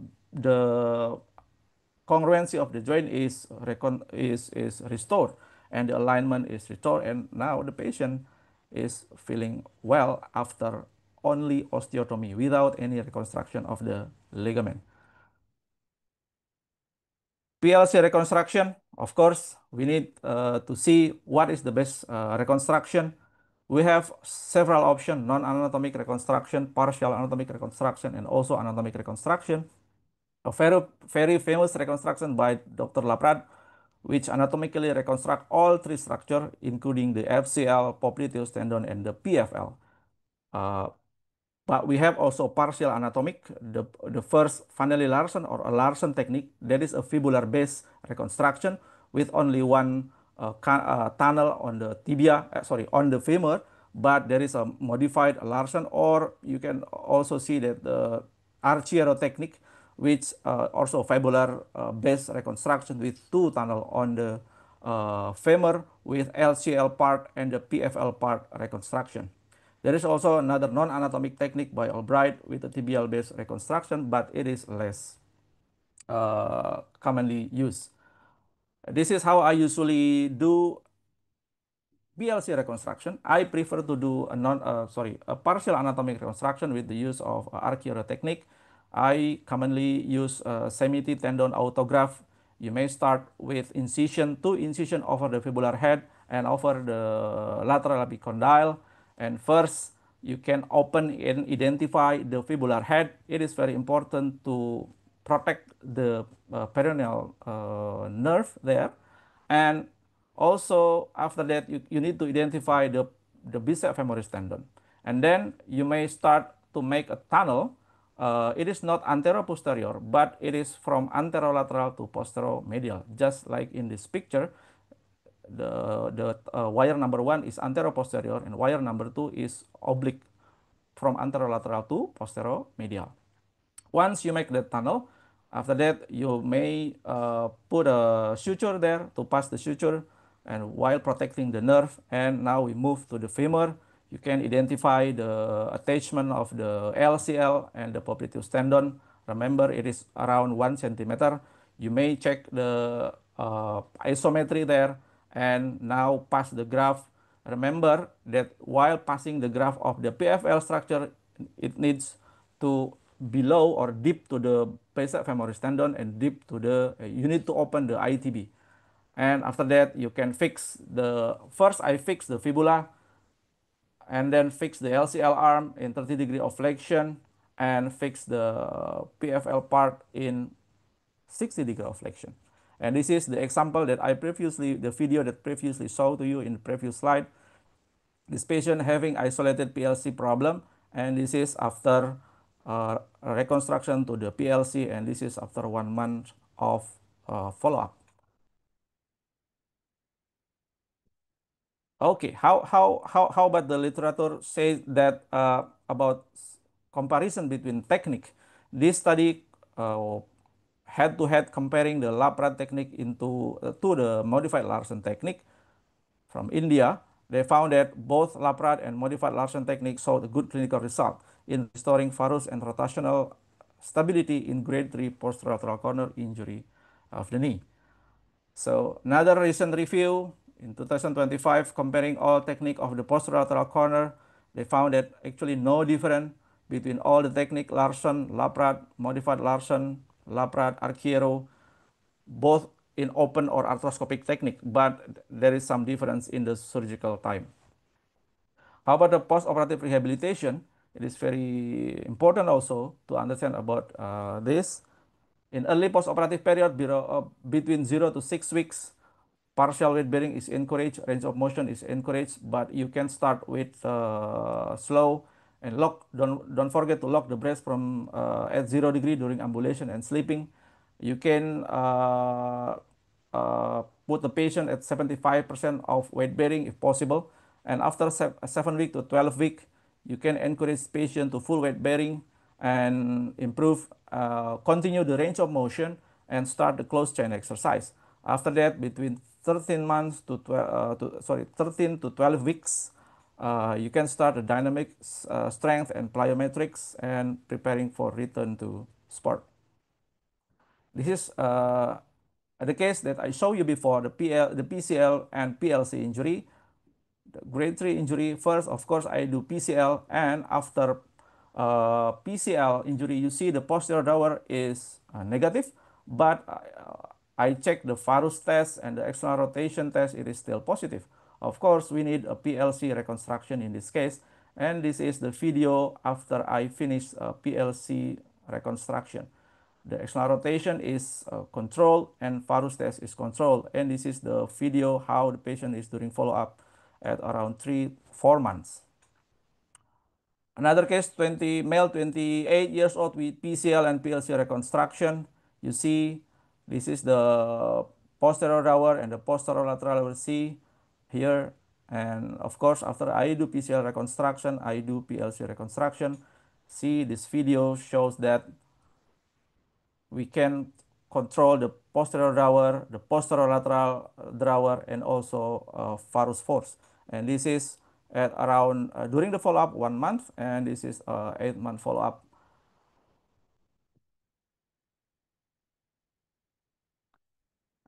congruency of the joint is restored, and the alignment is restored, and now the patient is feeling well after only osteotomy without any reconstruction of the ligament. PLC reconstruction, of course, we need to see what is the best reconstruction. We have several options: non-anatomic reconstruction, partial anatomic reconstruction, and also anatomic reconstruction. A very famous reconstruction by Dr. Laprade, which anatomically reconstruct all three structures, including the FCL, popliteal tendon, and the PFL. But we have also partial anatomic, the first Vanelli Larsen or a Larsen technique. That is a fibular-based reconstruction with only one tunnel on the tibia, on the femur, but there is a modified Larsen, or you can also see that the Archiero technique, which also fibular-based reconstruction with two tunnel on the femur with LCL part and the PFL part reconstruction. There is also another non-anatomic technique by Albright with a tibial-based reconstruction, but it is less commonly used. This is how I usually do PLC reconstruction. I prefer to do a partial anatomic reconstruction with the use of Archiero technique. I commonly use semi-T tendon autograft. You may start with incision, 2 incision over the fibular head and over the lateral epicondyle. And first, you can open and identify the fibular head. It is very important to protect the peroneal nerve there. And also, after that, you need to identify the bicep femoris tendon. And then you may start to make a tunnel. It is not anteroposterior, but it is from anterolateral to posteromedial, just like in this picture. The wire number 1 is anteroposterior, and wire number 2 is oblique from anterolateral to posteromedial. Once you make the tunnel, after that you may put a suture there to pass the suture and while protecting the nerve. And now we move to the femur. You can identify the attachment of the LCL and the popliteus tendon. Remember, it is around 1 centimeter. You may check the isometry there and now pass the graph. Remember that while passing the graph of the PFL structure, it needs to below or deep to the bicep femoris tendon and deep to the, you need to open the ITB. And after that, you can fix the, first I fix the fibula and then fix the LCL arm in 30-degree of flexion and fix the PFL part in 60-degree of flexion. And this is the example that the video that previously showed to you in the previous slide. This patient having isolated PLC problem, and this is after reconstruction to the PLC, and this is after 1 month of follow-up. Okay, how about the literature says that about comparison between technique? This study head-to-head comparing the Laprad technique to the modified Larsen technique from India. They found that both Laprad and modified Larsen technique showed a good clinical result in restoring varus and rotational stability in grade 3 posterolateral corner injury of the knee. So another recent review in 2025 comparing all technique of the posterolateral corner, they found that actually no difference between all the technique Larsen, Laprad, modified Larsen, Laprad, Archiero, both in open or arthroscopic technique, but there is some difference in the surgical time. How about the post-operative rehabilitation? It is very important also to understand about this. In early post-operative period, between 0 to 6 weeks, partial weight bearing is encouraged, range of motion is encouraged, but you can start with slow and lock. Don't forget to lock the breast from at 0 degree during ambulation and sleeping. You can put the patient at 75% of weight bearing if possible, and after 7 week to 12 week, you can encourage patient to full weight bearing and improve, continue the range of motion and start the close chain exercise. After that, between 13 months to 13 to 12 weeks, you can start the dynamic strength and plyometrics and preparing for return to sport. This is the case that I showed you before, the PCL and PLC injury. The grade 3 injury, first, of course, I do PCL, and after PCL injury, you see the posterior drawer is negative, but I check the varus test and the external rotation test, it is still positive. Of course, we need a PLC reconstruction in this case, and this is the video after I finish PLC reconstruction. The external rotation is controlled and varus test is controlled, and this is the video how the patient is during follow-up at around 3-4 months. Another case, male 28 years old with PCL and PLC reconstruction. You see, this is the posterior drawer and the posterolateral will see here. And of course, after I do PCL reconstruction, I do PLC reconstruction. See, this video shows that we can control the posterior drawer, the posterolateral drawer, and also varus force. And this is at around during the follow-up 1 month, and this is 8-month follow-up.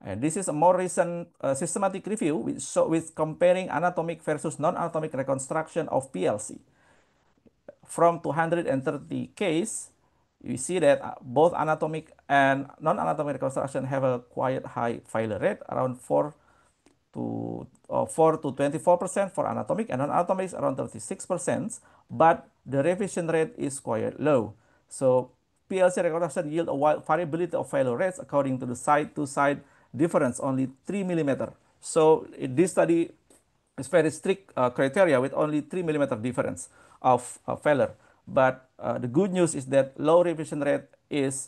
And this is a more recent systematic review with comparing anatomic versus non-anatomic reconstruction of PLC. From 230 cases, you see that both anatomic and non-anatomic reconstruction have a quite high failure rate, around 4 to 24% for anatomic, and non-anatomic is around 36%, but the revision rate is quite low. So PLC reconstruction yield a wide variability of failure rates according to the side-to-side difference, only 3 millimeter. So this study is very strict criteria with only 3 millimeter difference of failure. But the good news is that low revision rate is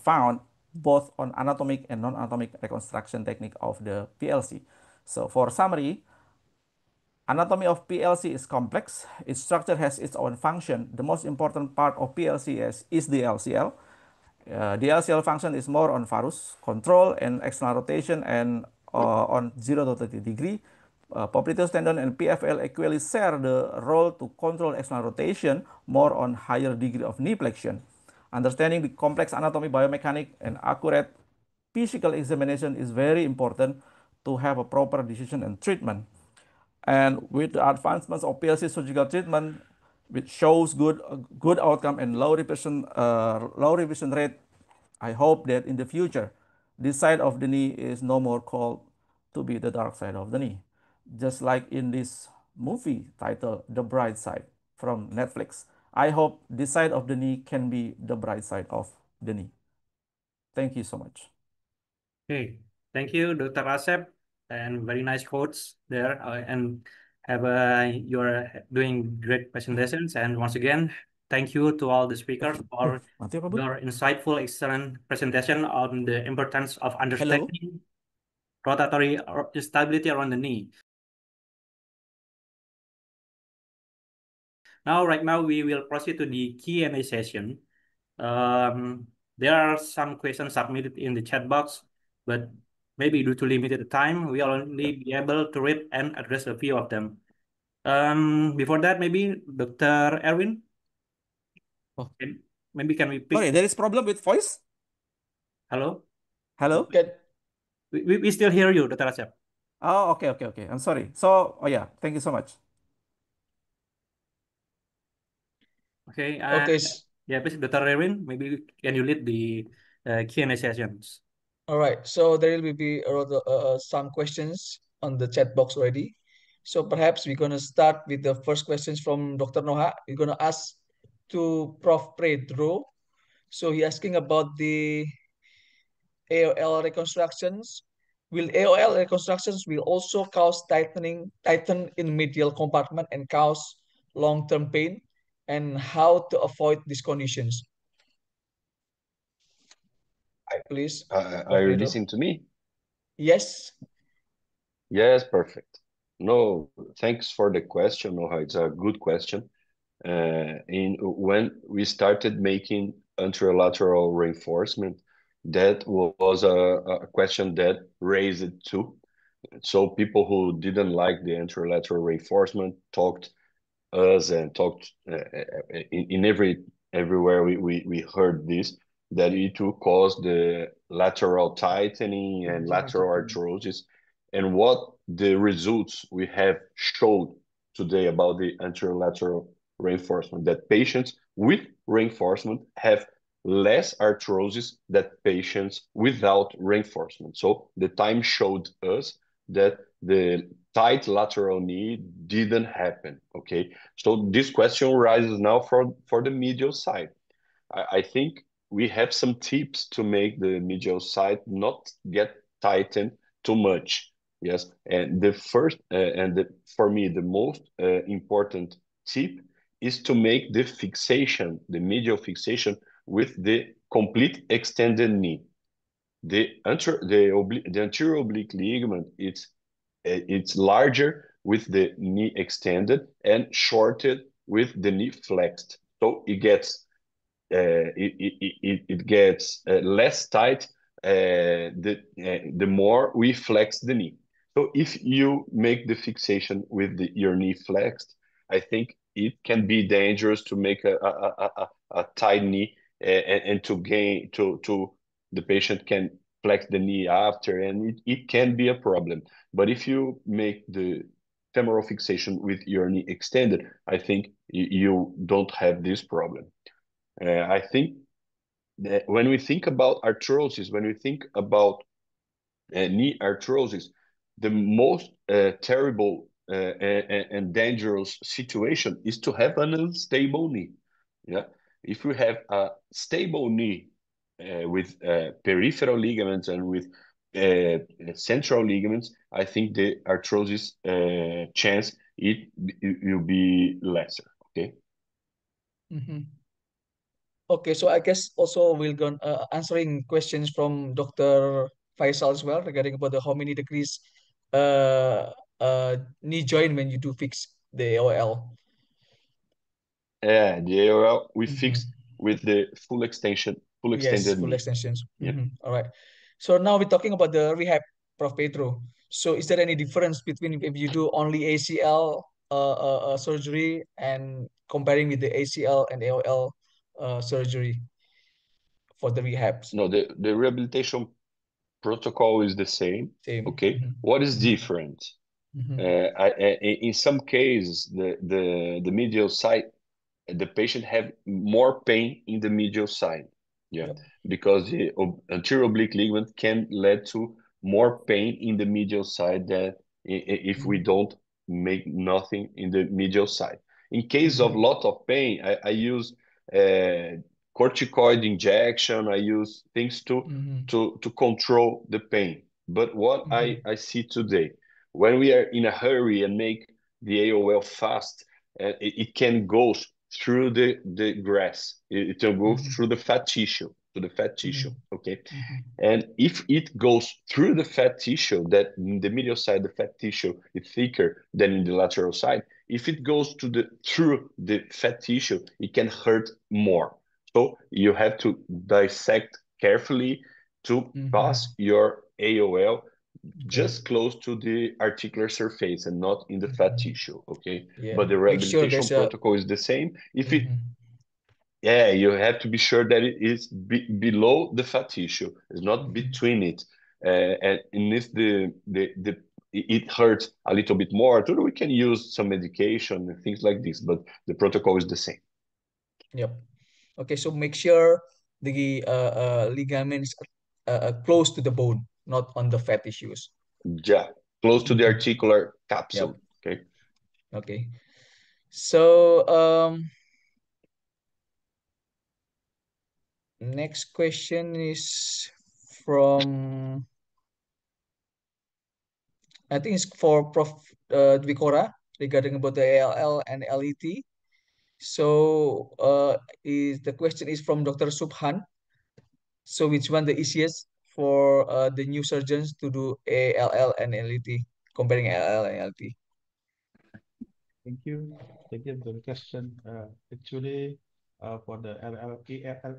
found both on anatomic and non-anatomic reconstruction technique of the PLC. So for summary, anatomy of PLC is complex. Its structure has its own function. The most important part of PLC is the LCL. The LCL function is more on varus control and external rotation and on 0 to 30 degree. Popliteal tendon and PFL equally share the role to control external rotation, more on higher degree of knee flexion. Understanding the complex anatomy, biomechanic, and accurate physical examination is very important to have a proper decision and treatment. And with the advancements of PLC surgical treatment, which shows good outcome and low revision rate, I hope that in the future, this side of the knee is no more called to be the dark side of the knee. Just like in this movie titled The Bright Side from Netflix. I hope this side of the knee can be the bright side of the knee. Thank you so much. Okay, thank you, Dr. Asep, and very nice quotes there. And you're doing great presentations. And once again, thank you to all the speakers for Mati apa, Bu? your insightful, excellent presentation on the importance of Hello. understanding rotatory instability around the knee. Right now we will proceed to the Q&A session. There are some questions submitted in the chat box, but maybe due to limited time, we will only be able to read and address a few of them. Before that, maybe Dr. Erwin, Oh. maybe can we pick? Sorry, there is problem with voice? Hello? Hello? We still hear you, Dr. Asep. Oh, okay. I'm sorry. So, oh yeah, thank you so much. Okay. Okay. Yeah, please, Dr. Erwin, maybe can you lead the Q&A sessions? All right. So there will be some questions on the chat box already. So perhaps we're gonna start with the first questions from Dr. Noha. We're gonna ask to Prof. Pedro. So he asking about the AOL reconstructions. Will AOL reconstructions will also cause tighten in medial compartment and cause long-term pain, and how to avoid these conditions? Please, Are you Pedro. listening to me? Yes. Yes, perfect. No, thanks for the question, Noha. It's a good question. When we started making anterolateral reinforcement, that was a question that raised it too. So people who didn't like the anterolateral reinforcement talked us and talked in everywhere we heard this, that it will cause the lateral tightening and lateral arthrosis. And what the results we have showed today about the anterolateral reinforcement, that patients with reinforcement have less arthrosis than patients without reinforcement. So the time showed us that the tight lateral knee didn't happen. Okay, so this question rises now for the medial side. I think we have some tips to make the medial side not get tightened too much. Yes, and the first for me the most important tip is to make the fixation, the medial fixation, with the complete extended knee. The anterior oblique ligament, it's larger with the knee extended and shorter with the knee flexed. So it gets less tight the more we flex the knee. So if you make the fixation with your knee flexed, I think it can be dangerous to make a tight knee and to the patient can flex the knee after, and it can be a problem. But if you make the femoral fixation with your knee extended, I think you don't have this problem. I think that when we think about arthrosis, when we think about knee arthrosis, the most terrible and dangerous situation is to have an unstable knee. Yeah, if we have a stable knee with peripheral ligaments and with central ligaments, I think the arthrosis chance it will be lesser. Okay. Mm-hmm. Okay, so I guess also we'll go answering questions from Dr. Faisal as well regarding about how many degrees knee joint when you do fix the AOL. Yeah, the AOL we fix with the full extension, full extended full knee. extensions. Yeah. All right. So now we're talking about the rehab, Prof. Pedro. So is there any difference between if you do only ACL surgery and comparing with the ACL and AOL surgery for the rehabs? No, the rehabilitation protocol is the same. Same. Okay. What is Mhm. different? Mhm. In some cases, the medial side, the patient have more pain in the medial side. Yeah, Yep. because the anterior oblique ligament can lead to more pain in the medial side that if we don't make nothing in the medial side. In case of lot of pain, I use corticoid injection. I use things to control the pain. But what I see today, when we are in a hurry and make the AOL fast, it can go through the grass. It can go through the fat tissue, to the fat tissue. Okay. And if it goes through the fat tissue, that in the medial side, the fat tissue is thicker than in the lateral side. If it goes through the fat tissue, it can hurt more. So you have to dissect carefully to pass your AOL just close to the articular surface and not in the fat tissue. Okay. Yeah. But the Make sure rehabilitation there's a protocol is the same. Yeah, you have to be sure that it is below the fat tissue. It's not between it. And if it hurts a little bit more, then we can use some medication and things like this, but the protocol is the same. Yep. Okay, so make sure the ligaments close to the bone, not on the fat tissues. Yeah, close to the articular capsule. Okay. Okay. So next question is from, I think it's for Prof. Dwikora regarding about the ALL and LET. So the question is from Dr. Subhan. So which one the easiest for the new surgeons to do ALL and LET, comparing ALL and LET? Thank you. Thank you for the question. Actually, for the ALL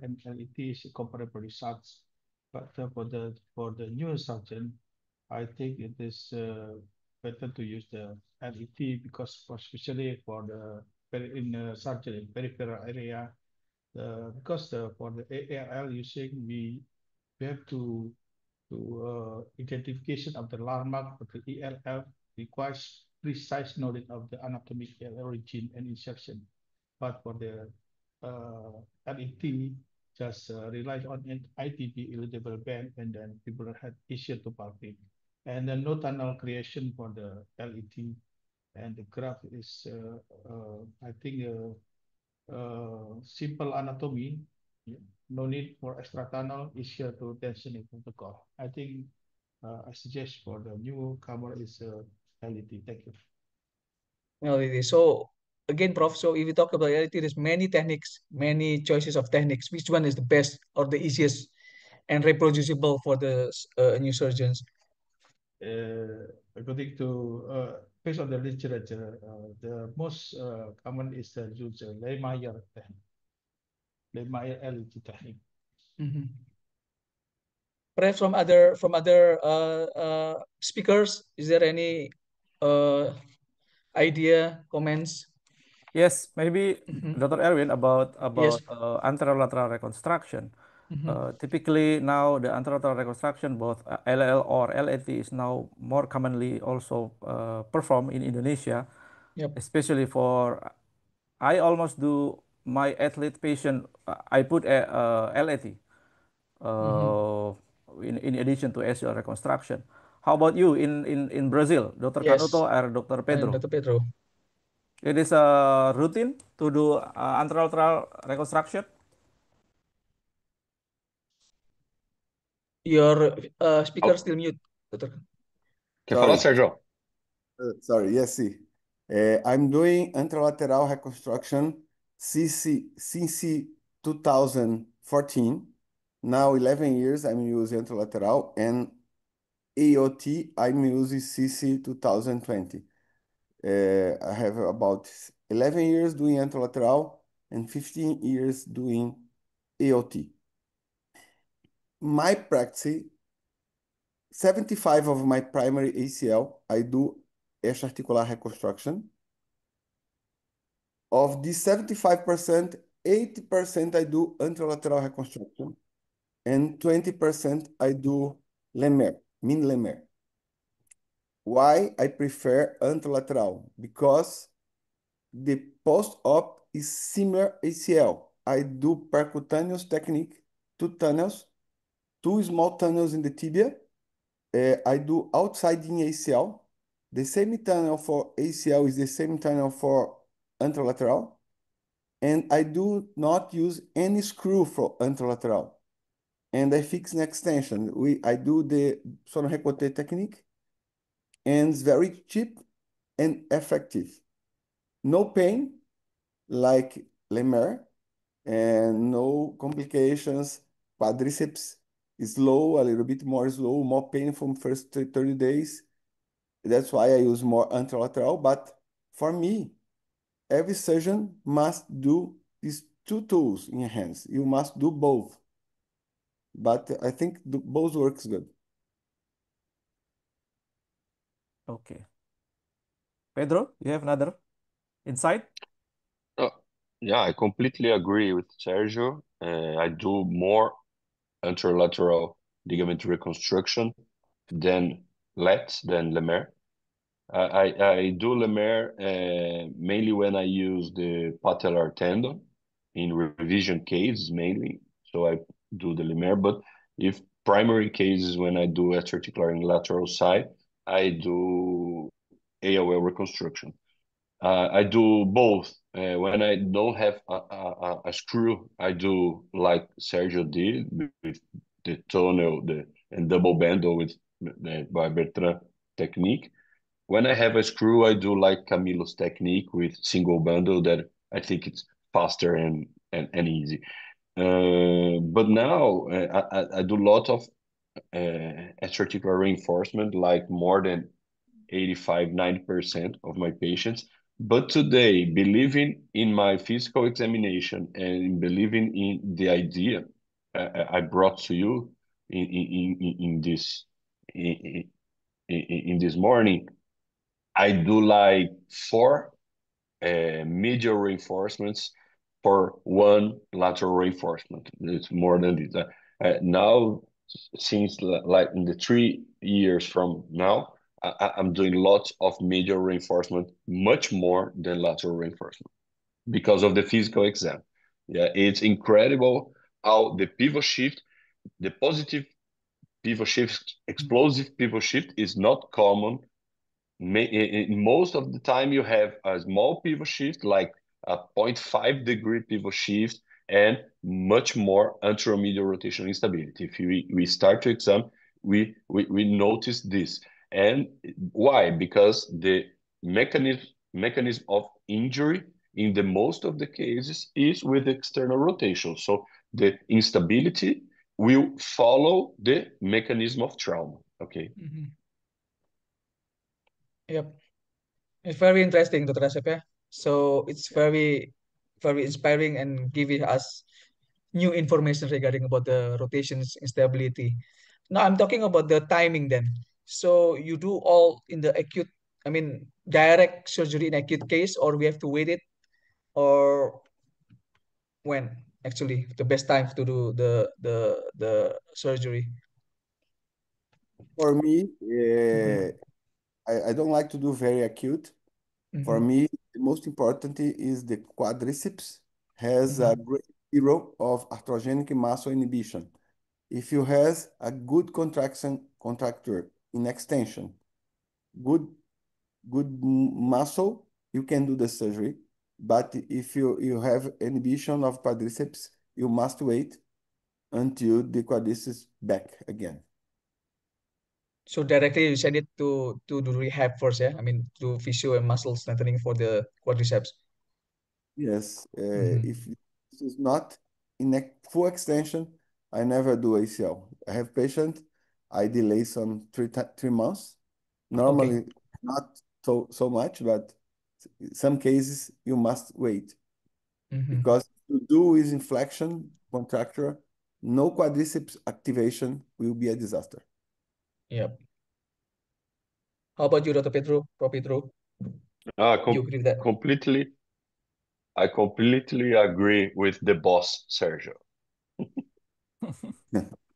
and LET is comparable results, but for the new surgeon, I think it is better to use the LET because especially for the in surgery peripheral area, because for the ALL using we have to identification of the landmark of the ELL requires precise knowledge of the anatomical origin and insertion. But for the LET, just relies on an ITP eligible band, and then people had easier to palpate. And then no tunnel creation for the LET, and the graph is I think simple anatomy. No need for extra tunnel, easier to tensioning protocol. I think I suggest for the newcomer is LET. Thank you. LET. So again, Prof. So if we talk about LET, there's many techniques, many choices of techniques. Which one is the best or the easiest and reproducible for the new surgeons? According to based on the literature, the most common is the use Lehmeyer technique, Lehmeyer LET technique. Perhaps from other speakers, is there any idea, comments? Yes, maybe Dr. Erwin about Yes. anterolateral reconstruction. Typically now the anterolateral reconstruction, both LL or LAT, is now more commonly also performed in Indonesia, especially for, I almost do my athlete patient, I put a LAT in addition to ACL reconstruction. How about you in Brazil, Dr. Yes. Canuto or Dr. Pedro? Dr. Pedro. It is a routine to do anterolateral reconstruction. Your speaker still mute, Dr. Quer falar, Sorry. Sérgio? Sorry, yes, see. I'm doing anterolateral reconstruction since 2014. Now 11 years I'm using anterolateral, and AOT I'm using CC 2020. I have about 11 years doing anterolateral and 15 years doing AOT. My practice 75 of my primary ACL, I do extra-articular reconstruction. Of these 75%, 80% I do anterolateral reconstruction, and 20% I do Lemaire, mean Lemaire. Why I prefer anterolateral? Because the post-op is similar ACL. I do percutaneous technique, 2 tunnels, 2 small tunnels in the tibia. I do outside in ACL. The same tunnel for ACL is the same tunnel for anterolateral. And I do not use any screw for anterolateral. And I fix an extension. I do the sonorecote technique, and it's very cheap and effective. No pain like Lemaire, and no complications. Quadriceps is slow, a little bit more slow, more painful first 30 days. That's why I use more anterolateral. But for me, every surgeon must do these 2 tools in your hands. You must do both. But I think both works good. Okay. Pedro, you have another insight? Oh, yeah, I completely agree with Sergio. I do more anterolateral ligament reconstruction than Lemaire. I do Lemaire mainly when I use the patellar tendon in revision cases mainly. So I do the Lemaire, but if primary cases when I do extra-articular in lateral side, I do AOL reconstruction. I do both. When I don't have a screw, I do like Sergio did with the tunnel and double bundle with the by Bertrand technique. When I have a screw, I do like Camilo's technique with single bundle that I think it's faster and easy. But now I do a lot of extra-articular reinforcement, like more than 85, 90% of my patients. But today, believing in my physical examination and believing in the idea I brought to you in this in this morning, I do like 4 medial reinforcements for 1 lateral reinforcement. It's more than this. Now, since like in the 3 years from now, I'm doing lots of medial reinforcement, much more than lateral reinforcement because of the physical exam. Yeah, it's incredible how the pivot shift, the positive pivot shift, explosive pivot shift is not common. In most of the time you have a small pivot shift like a 0.5-degree pivot shift and much more anteromedial rotational instability. If we start to examine, we notice this. And why? Because the mechanism of injury in the most of the cases is with external rotation. So the instability will follow the mechanism of trauma. Okay. Yep. It's very interesting, Dr. Asep, ya. So it's very, very inspiring and giving us new information regarding about the rotations instability. Now I'm talking about the timing then. So you do all in the acute, I mean, direct surgery in acute case, or we have to wait it, or when actually the best time to do the surgery? For me, Mhm. I don't like to do very acute. For Mhm. me, the most important is the quadriceps has a Mhm. great deal of arthrogenic muscle inhibition. If you has a good contractor in extension, good muscle, you can do the surgery. But if you have inhibition of quadriceps, you must wait until the quadriceps back again. So directly you send it to do rehab first, yeah? I mean, to physio and muscle strengthening for the quadriceps. Yes, if Mhm. this is not in a full extension, I never do ACL. I have patient, I delay some 3 months. Okay. Normally not so much, but some cases you must wait Mhm. because to do is inflection contracture, no quadriceps activation will be a disaster. Yep. How about you, Dr. Pedro? Prof. Pedro, you agree with that? I completely agree with the boss, Sergio.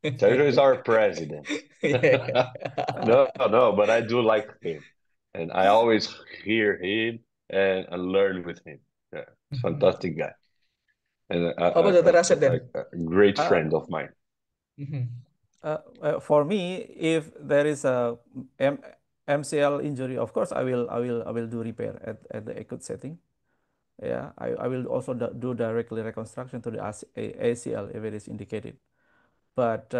Sergio is our president. Yeah. No, but I do like him, and I always hear him and learn with him. Yeah, he's a fantastic guy, and How about Dr. Asep then? a great Uh, friend of mine. for me, if there is a MCL injury, of course, I will do repair at the acute setting. Yeah, I will also do directly reconstruction to the ACL if it is indicated. But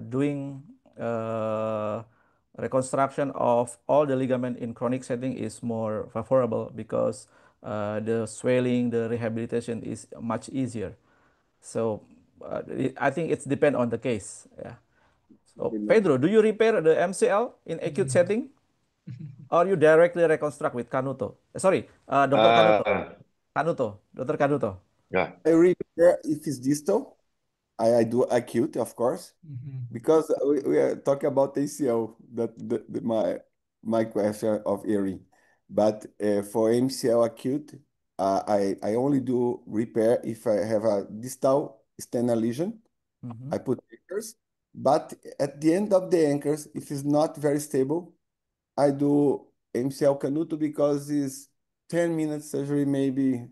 doing reconstruction of all the ligament in chronic setting is more favorable because the swelling, the rehabilitation is much easier. So I think it's depend on the case. Yeah. So Pedro, do you repair the MCL in acute setting, or you directly reconstruct with Canuto? Sorry, Dr. Canuto. Dr. Canuto. Yeah. I repair if it's distal. I do acute, of course, because we are talking about ACL. My question of Erie, but for MCL acute, I only do repair if I have a distal sternal lesion. I put anchors, but at the end of the anchors, if it's not very stable, I do MCL Canuto because it's 10 minute surgery, maybe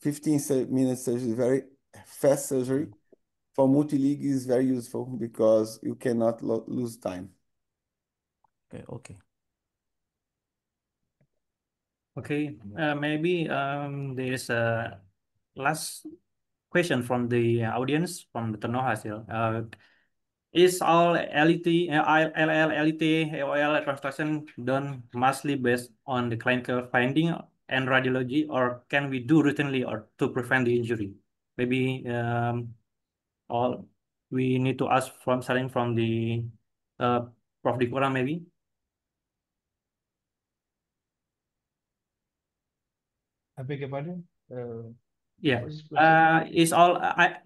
15 minute surgery, very fast surgery. For multi-league is very useful because you cannot lose time. Okay. Okay, maybe there is a last question from the audience from Dr. Nohasil. Is all LET, LL, LET, AOL reconstruction done mostly based on the clinical finding and radiology, or can we do routinely or to prevent the injury? Maybe all we need to ask from starting from the Prof. Dikora maybe. I beg your pardon? Yeah. What's the question?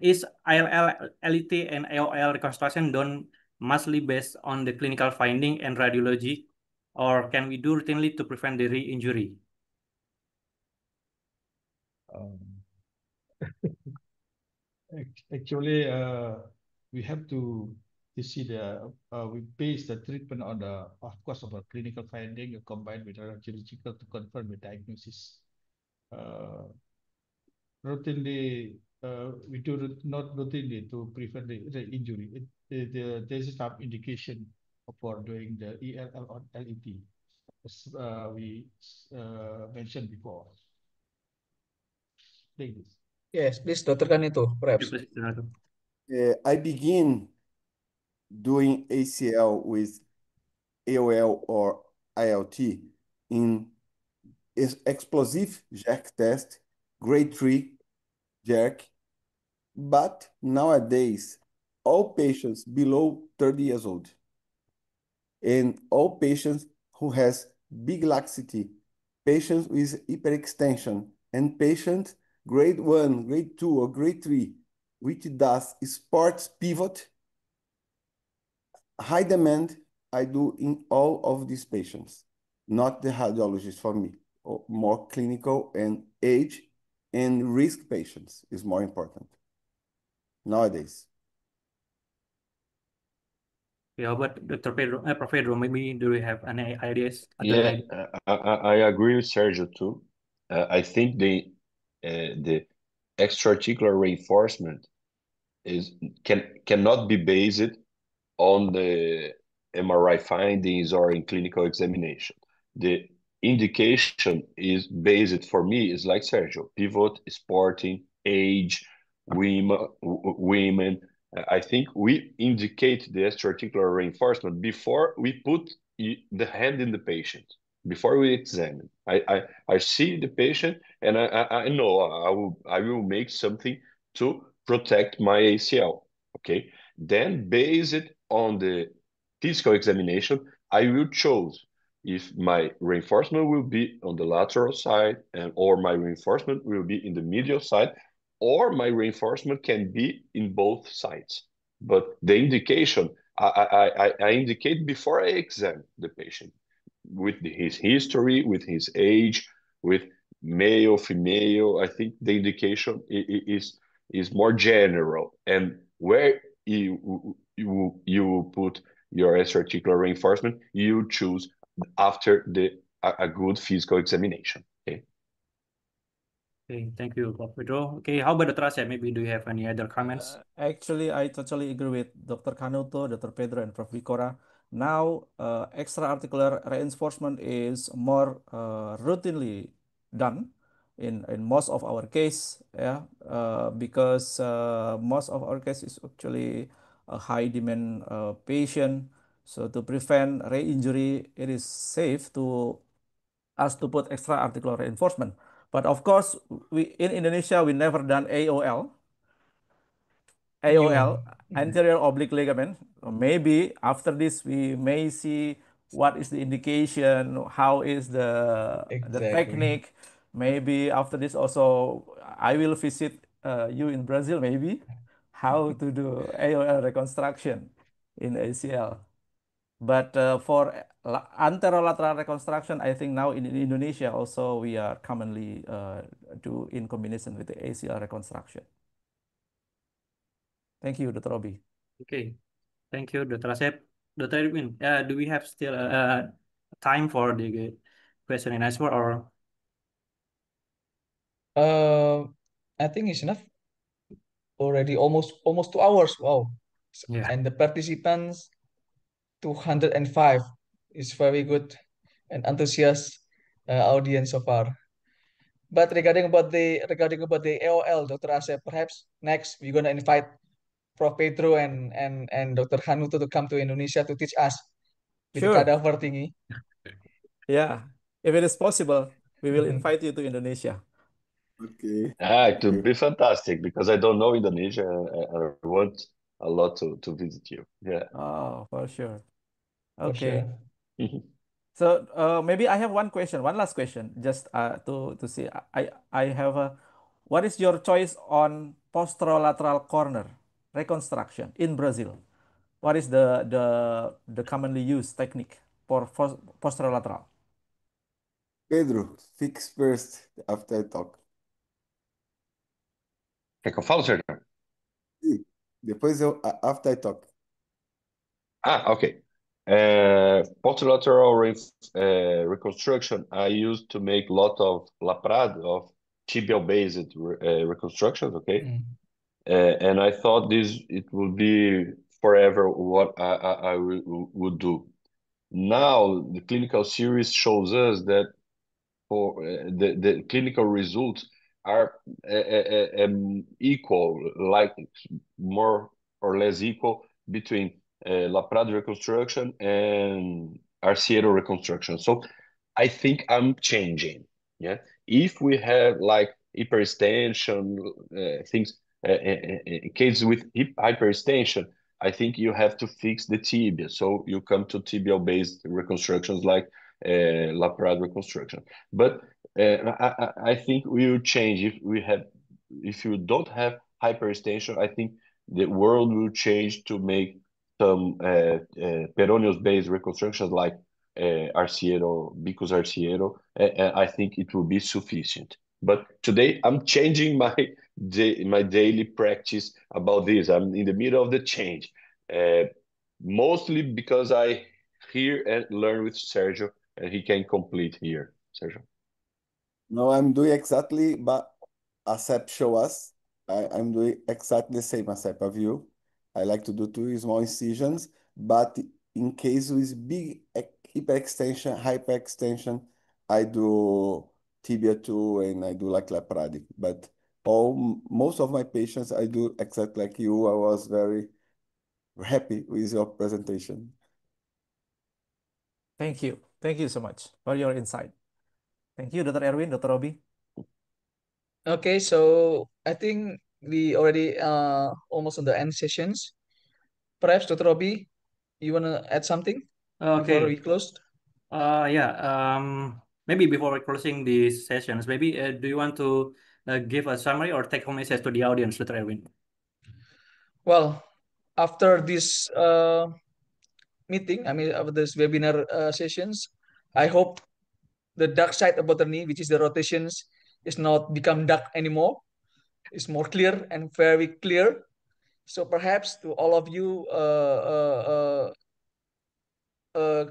Is ILL, LET, and AOL reconstruction done mostly based on the clinical finding and radiology, or can we do routinely to prevent the re-injury? Actually, we have to see we base the treatment on of course, of a clinical finding combined with surgical to confirm the diagnosis. Routinely, we do not routinely to prevent the injury. There's some indication for doing the ELL or LET, as we mentioned before. Please. Yes, please, Dr. Canito, perhaps. I begin doing ACL with AOL or ILT in explosive jerk test, grade 3 jerk, but nowadays, all patients below 30 years old and all patients who has big laxity, patients with hyperextension, and patients grade 1, grade 2, or grade 3, which does sports pivot, high demand, I do in all of these patients, not the radiologist for me, more clinical and age and risk patients is more important nowadays. Yeah, but Dr. Pedro, Prof. Pedro, maybe do you have any ideas? Yeah, I agree with Sergio too. I think the extra-articular reinforcement cannot be based on the MRI findings or in clinical examination. The indication is based for me is like Sergio, pivot, sporting, age, women. I think we indicate the extra-articular reinforcement before we put the hand in the patient, before we examine. I see the patient and I know I will make something to protect my ACL. Okay. Then based on the physical examination, I will choose if my reinforcement will be on the lateral side or my reinforcement will be in the medial side, or my reinforcement can be in both sides. But the indication, I indicate before I examine the patient with his history, with his age, with male, female. I think the indication is more general, and where you put your extra-articular reinforcement, you choose after a good physical examination. Okay. Okay, thank you, Prof. Pedro. Okay, how about Dr. Asep? Maybe do you have any other comments? Actually, I totally agree with Dr. Canuto, Dr. Pedro, and Prof. Vicora. Now, extra-articular reinforcement is more routinely done in most of our case, yeah, because most of our case is actually a high demand patient. So to prevent re-injury, it is safe to us to put extra-articular reinforcement. But of course, we in Indonesia we never done AOL. AOL, anterior oblique ligament. Maybe after this we may see what is the indication, how is the Exactly. technique. Maybe after this also I will visit you in Brazil maybe how to do AOL reconstruction in ACL. But for anterolateral reconstruction, I think now in Indonesia also we are commonly do in combination with the ACL reconstruction. Thank you, Dr. Robi. Okay, thank you, Dr. Asep. Dr. Edwin, do we have still time for the question and answer, or? I think it's enough already. Almost 2 hours. Wow. Yeah. And the participants 205 is very good and enthusiast audience so far. But regarding about the AOL, Dr. Asep, perhaps next we're gonna invite Prof. Pedro and Dr. Hanuto to come to Indonesia to teach us with the Sure. cadaver thingy. Yeah. If it is possible, we will Mhm. invite you to Indonesia. Okay. It would be fantastic because I don't know Indonesia. I want a lot to visit you. Yeah. Oh, for sure. For Okay. sure. So maybe I have one question, one last question, just to see. I have a, what is your choice on posterolateral corner reconstruction in Brazil? What is the commonly used technique for posterolateral? Pedro, fix first after I talk. Quer que eu falo, Sérgio? Sim, depois after I talk. Okay. Posterolateral reconstruction, I used to make a lot of Laprade, of tibial-based reconstructions, okay? Mm. And I thought it would be forever what I would do. Now, the clinical series shows us that for the clinical results are equal, like more or less equal between Laprade reconstruction and Arciero reconstruction. So I think I'm changing. Yeah, if we have like hyperextension things, cases with hip hyperextension, I think you have to fix the tibia. So you come to tibial-based reconstructions like Laprade reconstruction. But I think we will change if you don't have hyperextension. I think the world will change to make some peroneus-based reconstructions like Arciero, Bicus Arciero. I think it will be sufficient. But today I'm changing my daily practice about this. I'm in the middle of the change, mostly because I hear and learn with Sergio, and he can complete here. Sergio. No, I'm doing exactly, but ASEP show us. I'm doing exactly the same ASEP of you. I like to do two small incisions, but in case with big hyperextension, hyperextension, I do tibia 2 and I do like Laprade. But most of my patients, I do exactly like you. I was very happy with your presentation. Thank you. Thank you so much for your insight. Thank you, Dr. Erwin, Dr. Robi. Okay, so I think we already almost on the end sessions. Perhaps Dr. Robi, you wanna add something before we Okay. closed? Yeah. Maybe before we closing these sessions, maybe do you want to give a summary or take-home message to the audience, Dr. Erwin? Well, after this meeting, I mean, of this webinar sessions. I hope the dark side about the knee, which is the rotations, is not become dark anymore. It's more clear and very clear. So perhaps to all of you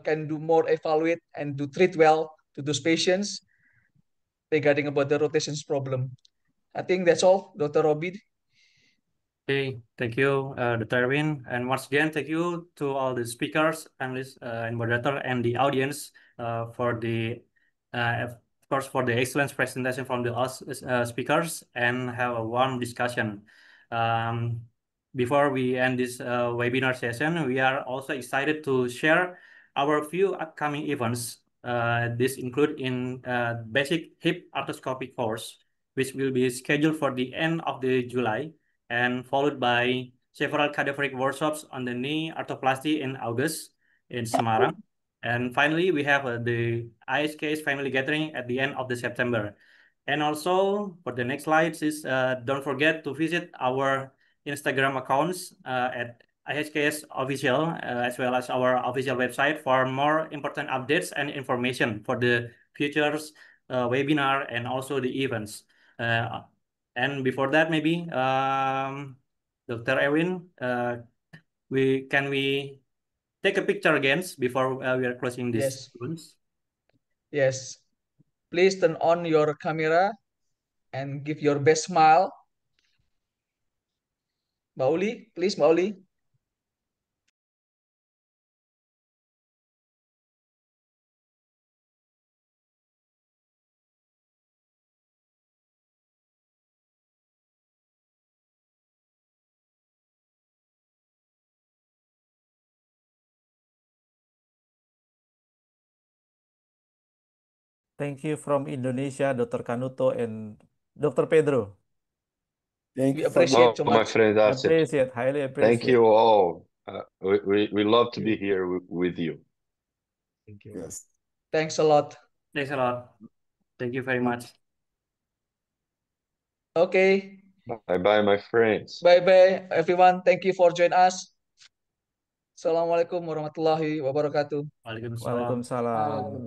can do more evaluate and to treat well to those patients regarding about the rotations problem. I think that's all, Dr. Robin. Okay, thank you, Dr. Erwin. And once again, thank you to all the speakers, analysts, and moderator, and the audience for of course, for the excellent presentation from the speakers, and have a warm discussion. Before we end this webinar session, we are also excited to share our few upcoming events. This include in basic hip arthroscopy course, which will be scheduled for the end of the July, and followed by several cadaveric workshops on the knee arthroplasty in August in Semarang. And finally, we have the IHKS family gathering at the end of the September. And also, for the next slides is don't forget to visit our Instagram accounts at IHKS official, as well as our official website for more important updates and information for the futures webinar and also the events. And before that, maybe Dr. Erwin, we take a picture again before we are closing this Yes. rooms? Yes. Please turn on your camera and give your best smile. Mbak Uli, please, Mbak Uli. Thank you from Indonesia, Dr. Canuto and Dr. Pedro. Thank We you for appreciate so my much. friend Asif, Appreciate, highly thank appreciate. you all. We love to be here with you. Thank you. yes. Thanks a lot. Thanks a lot. Thank you very much. Okay. Bye-bye, my friends. Bye-bye, everyone. Thank you for joining us. Assalamualaikum warahmatullahi wabarakatuh. Waalaikumsalam. Waalaikumsalam.